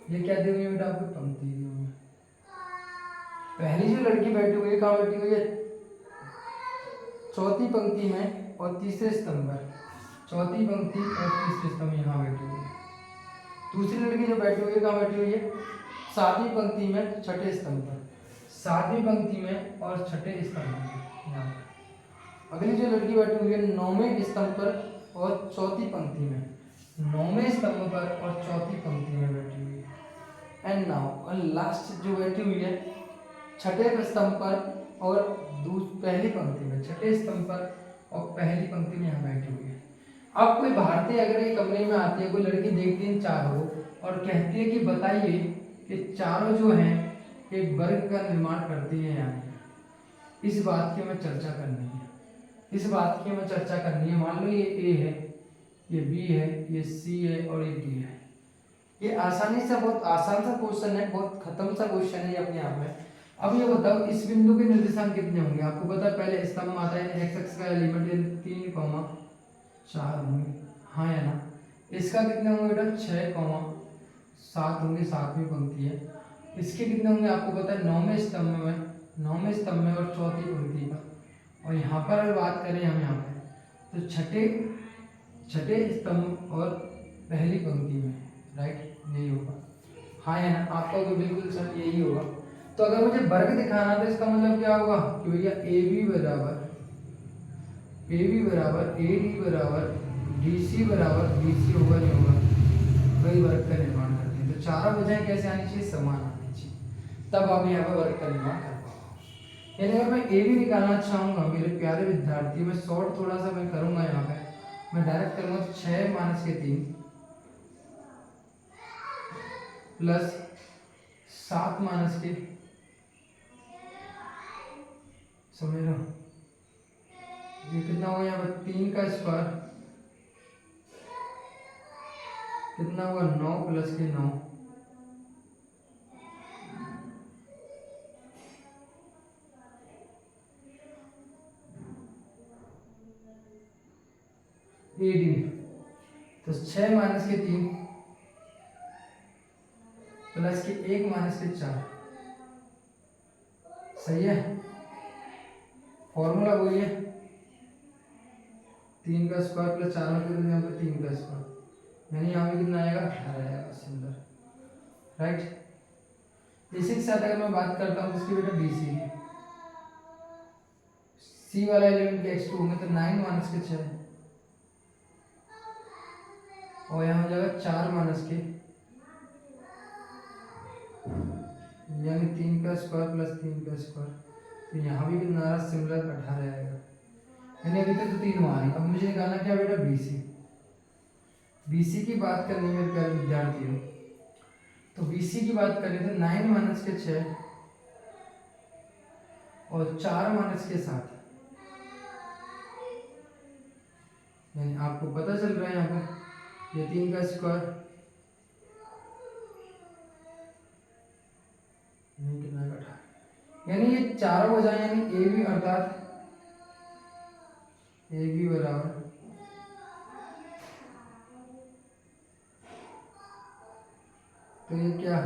ये क्या दी हुई है बेटा आपको पंक्ति दी हुई है। पहली जो लड़की बैठी हुई है कहाँ बैठी हुई है, चौथी पंक्ति में और तीसरे स्तंभ पर, चौथी पंक्ति और तीसरे स्तंभ यहाँ बैठी हुई है। दूसरी लड़की जो बैठी हुई है कहाँ बैठी हुई है, सातवीं पंक्ति में छठे स्तंभ पर, सातवीं पंक्ति में और छठे स्तंभ पर यहाँ पर। अगली जो लड़की बैठी हुई है 9वें स्तंभ पर और चौथी पंक्ति में, 9वें स्तंभ पर और चौथी पंक्ति में बैठी हुई है। एंड नाउ और लास्ट जो बैठी हुई है छठे स्तंभ पर और पहली पंक्ति में, छठे स्तंभ पर और पहली पंक्ति में यहाँ बैठी हुई है। अब कोई भारतीय अगर ये कमरे में आती है, कोई लड़की देखती है चारों और कहती है कि बताइए कि चारों जो हैं एक वर्ग का निर्माण करती है, यानी इस बात की हमें चर्चा करनी है, इस बात की हमें चर्चा करनी है। मान लो ये ए है, ये बी है, ये सी है और ये डी है। ये आसानी से, बहुत आसान सा क्वेश्चन है, बहुत खत्म सा क्वेश्चन है ये अपने आप में। अब ये बताओ इस बिंदु के निर्देशांक कितने होंगे, आपको पता है पहले स्तंभ आता है, एक्स एक्स का एलिमेंट 3,4 होंगे, हाँ या ना। इसका कितने होंगे बेटा 6,7 होंगे, 7वीं पंक्ति है। इसके कितने होंगे आपको पता है 9वें स्तंभ में, 9वें स्तंभ में और चौथी पंक्ति पर और यहाँ पर अगर बात करें हम यहाँ पे, तो छठे स्तंभ और पहली पंक्ति में, राइट, यही होगा। हाँ या ना, आपका तो बिल्कुल सर यही होगा। तो अगर मुझे वर्ग दिखाना तो इसका मतलब क्या होगा कि भैया ए बी बराबर ए डी बराबर डी सी बराबर बी सी होगा, नहीं होगा, वही वर्ग का निर्माण करते हैं। तो चारों वजह कैसे आनी चाहिए, समान आनी चाहिए, तब आप यहाँ पर वर्ग का निर्माण कर पाओगे। यानी अगर मैं ए बी निकालना चाहूँगा मेरे प्यारे विद्यार्थी, मैं शॉर्ट थोड़ा सा मैं करूँगा यहाँ पे, मैं डायरेक्ट करूँगा 6 - 3 प्लस 7 - समझ लो, ये कितना हुआ यहाँ पर, 3 का स्क्वायर कितना हुआ, 9 + 9, AD। तो 6 - 3 प्लस के 1 - 4, सही है। फॉर्मूला वही है, 3 का स्क्वायर प्लस 4 में यहाँ पर 3 का स्क्वायर, यानी यहाँ पे कितना आएगा, 18 आएगा, सिंपल, राइट। इसी के साथ अगर मैं बात करता हूँ इसकी बेटा BC की, C वाला एलिमेंट के x2 होंगे तो 9 - 6, और यहाँ हो जाएगा 4 - यानी 3 का स्क्वायर प्लस 3 का स्क्वायर, तो यहाँ भी कितना आ रहा, सिमिलर 18 आएगा। यानी अभी तक तो 3 वहाँ आई। अब मुझे निकालना क्या बेटा, BC की बात करनी है मेरे प्यारे विद्यार्थियों। तो BC की बात करें तो 9 - 6 और 4 - 7, यानी आपको पता चल रहा है यहाँ पे ये 3 का स्क्वायर कितना कटा, यानी ये चारों बजाय, यानी ए बी अर्थात ए बी बराबर तो ये क्या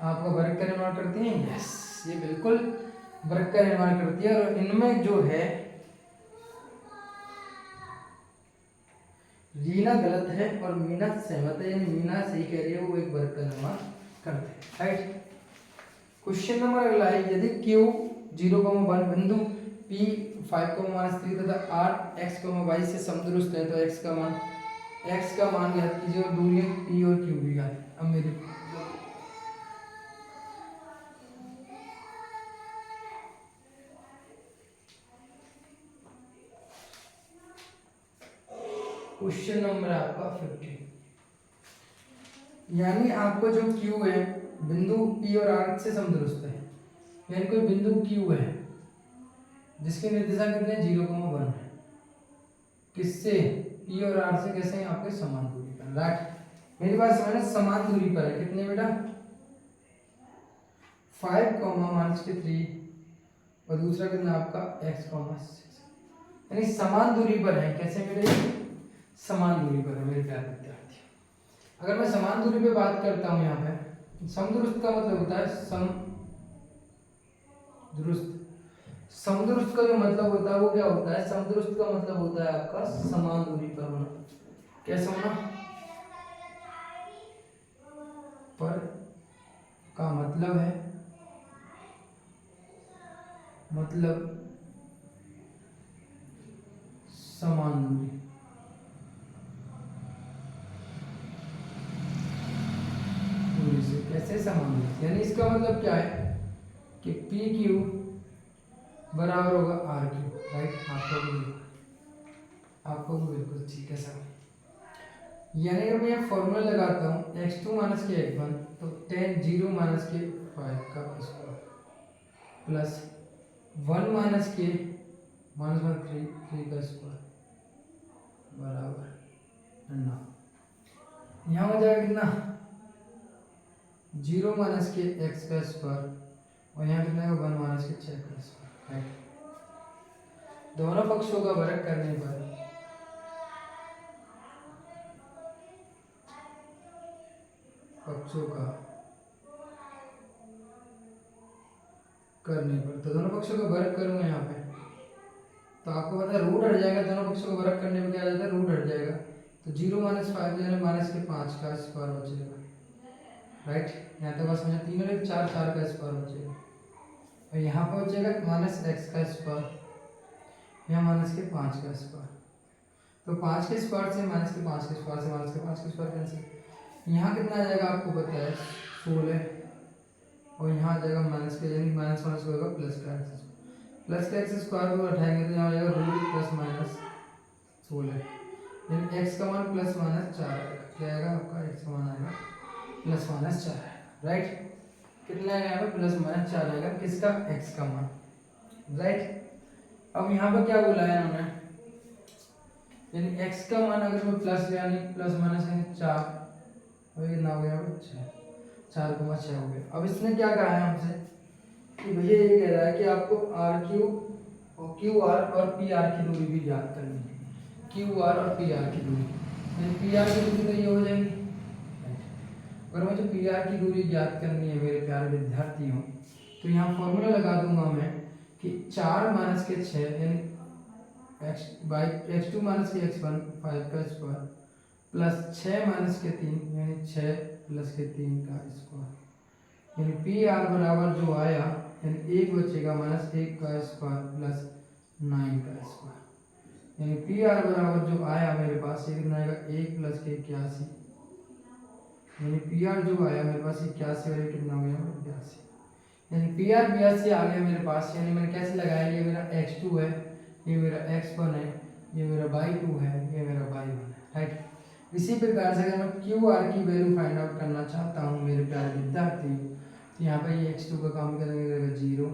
आपका वर्ग का निर्माण करती है, यस, ये बिल्कुल वर्ग का निर्माण करती है। और इनमें जो है रीना गलत है और मीना सहमत है, यानी मीना सही कह रही है, वो एक वर्ग का निर्माण करते हैं, राइट। क्वेश्चन नंबर अगला है, यदि Q 0,1 बिंदु P 5,-3 तथा R x, y से समदुरुस्त है तो x का मान ज्ञात कीजिए और दूरियां P और Q भी ज्ञात। अब मेरे क्वेश्चन नंबर आपका 15, यानी आपको जो Q है बिंदु P और R से समदुरुस्त है, यानी कोई बिंदु Q है जिसके निर्देशांक कितने 0,1 है, किससे, P और R से कैसे हैं, आपके समान दूरी पर, राइट। मेरी बात समझना, समान दूरी पर है, कितने बेटा 5,-3 और दूसरा कितना आपका x,6, यानी समान दूरी पर है। कैसे मेरे, समान दूरी पर है मेरे प्यारे विद्यार्थी। अगर मैं समान दूरी पे बात करता हूँ यहाँ पे, समदुरुस्त का मतलब होता है समदुरुस्त का जो मतलब होता है वो क्या होता है, समदुरुस्त का मतलब होता है आपका समान दूरी पर होना। कैसे होना, पर का मतलब है, मतलब समान दूरी से, कैसे समान दूरी, यानी इसका मतलब क्या है कि पी क्यू बराबर होगा आर क्यू, राइट। आपको भी बिल्कुल ठीक है सर। यानी अगर मैं फॉर्मूला लगाता हूँ x2 - x1 तो 10 0 - (5) का स्क्वायर प्लस 1 - (1) 3 का स्क्वायर बराबर 9। यहाँ हो जाएगा कितना 0 - (x) का स्क्वायर और यहाँ कितना है 1 - 6 का स्क्वायर, राइट। दोनों पक्षों का वर्ग करने पर करने पर, तो दोनों पक्षों को वर्ग करूँगा यहाँ पे, तो आपको पता है रूट हट जाएगा, दोनों पक्षों को वर्ग करने में क्या आ जाता है, रूट हट जाएगा, तो 0 - 5 यानी -5 का स्क्वायर बचेगा, राइट। यहाँ तक बस मुझे 3 और 1 4, 4 का स्क्वायर बचेगा, और यहाँ पर बचेगा -x का स्क्वायर, यहाँ -5 का स्क्वायर, तो 5 के स्क्वायर से -5 के स्क्वायर से -5 के स्क्वायर कैंसिल, यहाँ कितना आ जाएगा आपको पता है 16, और यहाँ आ जाएगा माइनस के, यानी माइनस माइनस होगा प्लस का एक्स स्क्वायर को उठाएंगे तो यहाँ आ जाएगा रूट प्लस माइनस 16, यानी एक्स का मान प्लस माइनस 4 आएगा, क्या आएगा आपका एक्स का मान आएगा प्लस माइनस 4 आएगा, राइट। कितना आएगा यहाँ पे प्लस माइनस 4 आएगा, किसका, एक्स का मान, राइट। अब यहाँ पर क्या बोला है उन्होंने, यानी एक्स का मान अगर मैं प्लस यानी प्लस माइनस यानी 4, और ये ना हो गया 4 को 6 हो गया। अब इसने क्या कहा है हमसे कि भैया ये कह रहा है कि आपको आर क्यू और क्यू आर और पी आर की दूरी भी ज्ञात करनी है, क्यू आर और पी आर की दूरी, यानी पी आर की दूरी तो ये हो जाएगी, अगर मुझे पी आर की दूरी ज्ञात करनी है मेरे प्यारे विद्यार्थियों, तो यहाँ फॉर्मूला लगा दूंगा मैं कि 4 - के 6 यानी x2 - के x1 5 का स्क्वायर प्लस 6 - के 3 यानी 6 प्लस के 3 का स्क्वायर, यानी पी आर बराबर जो आया यानी 1 बचेगा -1 का स्क्वायर प्लस 9 का स्क्वायर, यानी पी आर बराबर जो आया मेरे पास ये कितना आएगा 1 प्लस के 81, यानी पी आर जो आया मेरे पास 81 और ये कितना हो गया 82, यानी पी आर 82 आ गया मेरे पास, यानी मैंने कैसे लगाया, ये मेरा x2 है, ये मेरा x1 है, ये मेरा y2 है, ये मेरा y1 है, राइट। इसी प्रकार से अगर मैं क्यू आर की वैल्यू फाइंड आउट करना चाहता हूँ मेरे प्यारे विद्यार्थी, तो यहाँ पर ये x2 का काम करेंगे 0,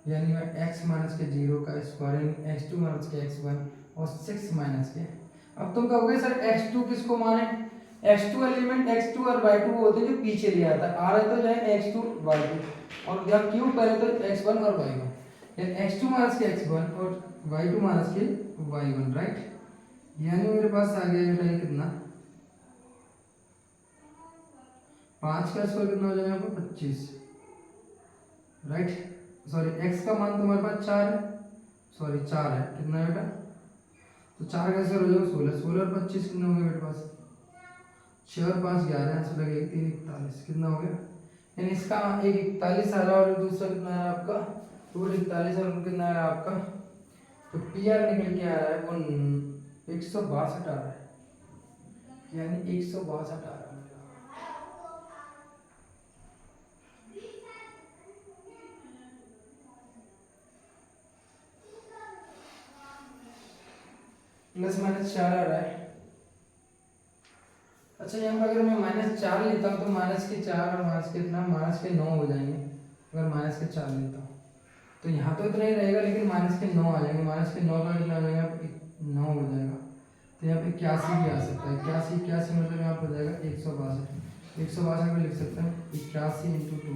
यानी मैं x - के 0 का स्क्वायर यानी x2 - के x1 और 6 - के, अब तुम कहोगे सर x2 किसको माने, x2 एलिमेंट x2 और y2 होते हैं जो पीछे लिया था, आ रहे तो जाए x2 y2, और जब q पहले तो x1 और y1, यानी x2 - के x1 और y2 - के y1, राइट। यानी मेरे पास आ गया बेटा ये कितना 5 का स्क्वायर कितना हो जाएगा यहाँ पर 25, राइट। सॉरी x का मान तुम्हारे पास 4 है, सॉरी 4 है, कितना है बेटा, तो 4 का स्क्वायर हो जाएगा 16, 16 और 25 कितना हो गया मेरे पास 6 और 5 11, आंसर लगेगा 3 41, कितना हो गया, यानी इसका एक 41 आ रहा है और दूसरा कितना है आपका रूट 41 और कितना है आपका, तो पी आर निकल के आ रहा है वो 162 आ रहा है, यानी 162 आ रहा है। प्लस माइनस 4 आ रहा है, अच्छा यहाँ पर अगर मैं -4 लेता हूँ तो माइनस के 4 और माइनस के इतना माइनस के 9 हो जाएंगे, अगर माइनस के 4 लेता हूँ तो यहाँ तो इतना ही रहेगा, लेकिन माइनस के 9 आ जाएंगे, माइनस के 9 का कितना हो जाएगा 9 हो जाएगा, तो यहाँ पे 81 भी आ सकता है, 81 मतलब यहाँ पर हो जाएगा 162 को लिख सकते हैं 81 × 2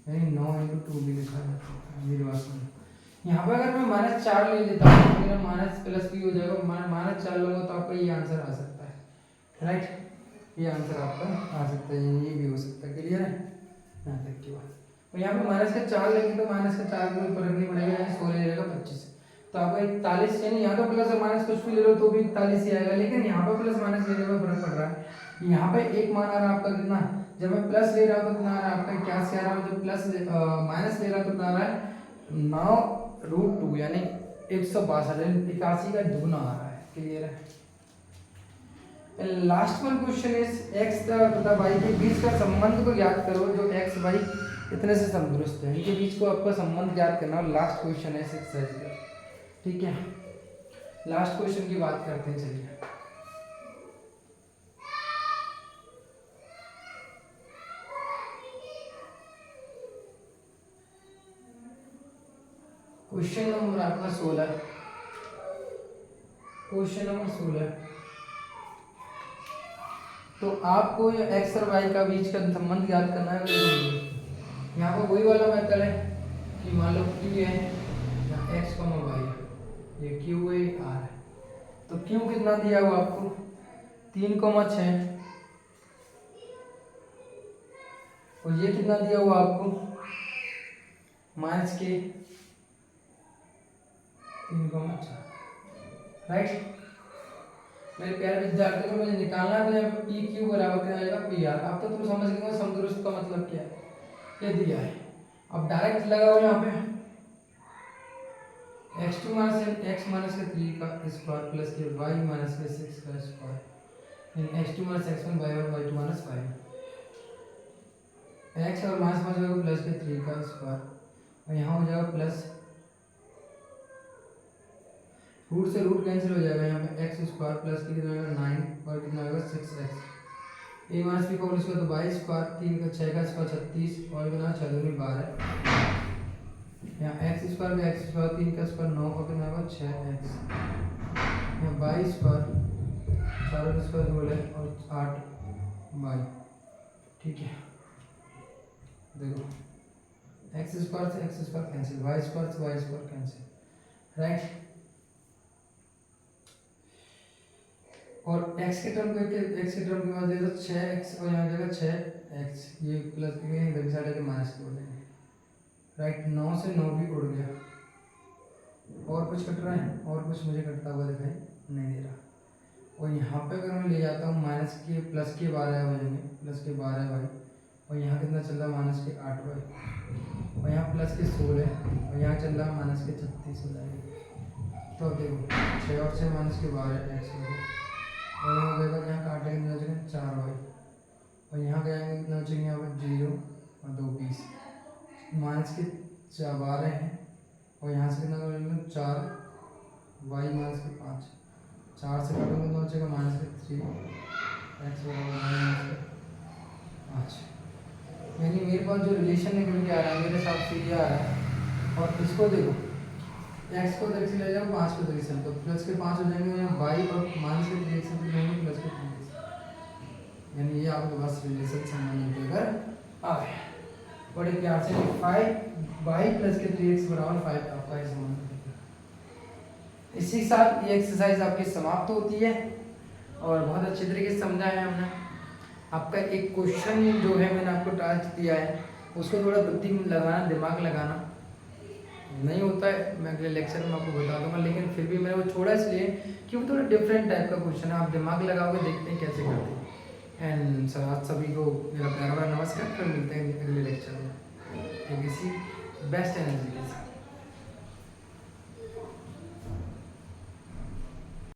यानी 9 × 2 भी लिखा जा सकता है, मेरी बात सुनो। यहाँ पर अगर मैं -4 ले लेता हूँ तो मेरा माइनस प्लस भी हो जाएगा, -4 लूँगा तो आपका ये आंसर आ सकता है, राइट, ये आंसर आपका आ सकता है, ये भी हो सकता है, क्लियर है यहाँ तक की बात। तो यहाँ पे माइनस का 4 लेंगे तो माइनस का 4 को फर्क नहीं पड़ेगा, यानी 16 ले लेगा 25, तो आपका 41, यानी यहाँ तो प्लस और माइनस कुछ भी ले लो तो भी 41 ही आएगा, लेकिन यहाँ पर प्लस माइनस लेने में फर्क पड़ रहा है, यहाँ पे एक मान आ रहा है आपका कितना, जब मैं प्लस ले रहा हूँ तो कितना आ रहा है आपका 81 आ रहा है, जब प्लस माइनस ले रहा हूँ तो कितना आ रहा है 9√2 यानी 162, 81 का दुगना आ रहा है, क्लियर है। Last one question is x तथा y के बीच का संबंध को ज्ञात करो जो x y इतने से संतुष्ट है, इनके बीच को आपका संबंध ज्ञात करना, लास्ट क्वेश्चन है इस एक्सरसाइज का, ठीक है। लास्ट क्वेश्चन की बात करते हैं, चलिए क्वेश्चन नंबर आपका 16, क्वेश्चन नंबर 16, तो आपको ये x और y का बीच का संबंध ज्ञात करना है। यहाँ पर वही वाला मेथड है कि मान लो q है x, y है, ये q है r है, तो q कितना दिया हुआ आपको 3,6 और ये कितना दिया हुआ आपको माइनस के 3,4। राइट मेरे प्यारे विद्यार्थियों को मुझे निकालना है तो यहाँ पे पी क्यू बराबर क्या आएगा पी आर। अब तो तुम समझ गए हो समदुरुस्त का मतलब क्या है, ये दिया है। अब डायरेक्ट लगाओ यहाँ पे x2 माइनस x माइनस के 3 का स्क्वायर प्लस के y माइनस के 6 का स्क्वायर इन x2 minus x1 y1 y2 minus y1 x और माइनस हो जाएगा प्लस के 3 का स्क्वायर और यहाँ हो जाएगा प्लस रूट से रूट कैंसिल हो जाएगा, यहाँ पे एक्स स्क्वायर प्लस के कितना आएगा 9 और कितना आएगा 6x ए माइनस बी का होल स्क्वायर तो y स्क्वायर 3 का 6 का स्क्वायर 36 और कितना 6 दूनी 12 यहाँ एक्स स्क्वायर में एक्स स्क्वायर 3 का स्क्वायर 9 और कितना आएगा 6x यहाँ y स्क्वायर 4 का स्क्वायर होल है और 8y। ठीक है देखो एक्स स्क्वायर से x square cancel, y square से y स्क्वायर कैंसिल। राइट और x के टर्म के बाद दे दो 6x और यहाँ जाएगा 6x ये प्लस के इधर साइड है माइनस के हो जाएंगे। राइट 9 से 9 भी उड़ गया और कुछ कट रहा है और कुछ मुझे कटता हुआ दिखाई नहीं दे रहा। और यहाँ पे अगर मैं ले जाता हूँ माइनस के प्लस के 12 हो जाएंगे प्लस के 12y और यहाँ कितना चल रहा है माइनस के 8y और यहाँ प्लस के 16 और यहाँ चल रहा है माइनस के 36 हो जाएंगे। तो देखो 6 और 6 माइनस के 12x हो गया और यहाँ हो जाएगा यहाँ काटेंगे कितना बचेगा 4y और यहाँ जाएंगे कितना बचेंगे यहाँ पर 0 और 2 20 माइनस के 12 हैं और यहाँ से कितना बचेगा 4 y माइनस के 5 4 से काटोगे कितना बचेगा माइनस के 3 x बराबर माइनस के 5। यानी मेरे पास जो रिलेशन निकल के आ रहा है मेरे हिसाब से ये आ रहा है। और इसको देखो x को इधर से ले जाओ 5 को इधर से तो प्लस के 5 हो जाएंगे यहाँ y और माइनस के 3 से लेंगे प्लस के 3 यानी ये आपके पास रिलेशन संबंध निकलकर आ गया। बड़े प्यार से 5y प्लस के 3x बराबर 5 आपका ये संबंध निकलेगा। इसी के साथ ये एक्सरसाइज आपकी समाप्त होती है और बहुत अच्छे तरीके से समझा है हमने। आपका एक क्वेश्चन जो है मैंने आपको टास्क दिया है उसको थोड़ा बुद्धि लगाना दिमाग लगाना नहीं होता है, मैं अगले लेक्चर में आपको बता दूंगा, लेकिन फिर भी मैंने वो छोड़ा इसलिए कि वो थोड़ा डिफरेंट टाइप का क्वेश्चन है। आप दिमाग लगाओगे देखते हैं कैसे करते हैं। एंड सभी को मेरा प्यारा नमस्कार, फिर मिलते हैं अगले लेक्चर में। Best energy.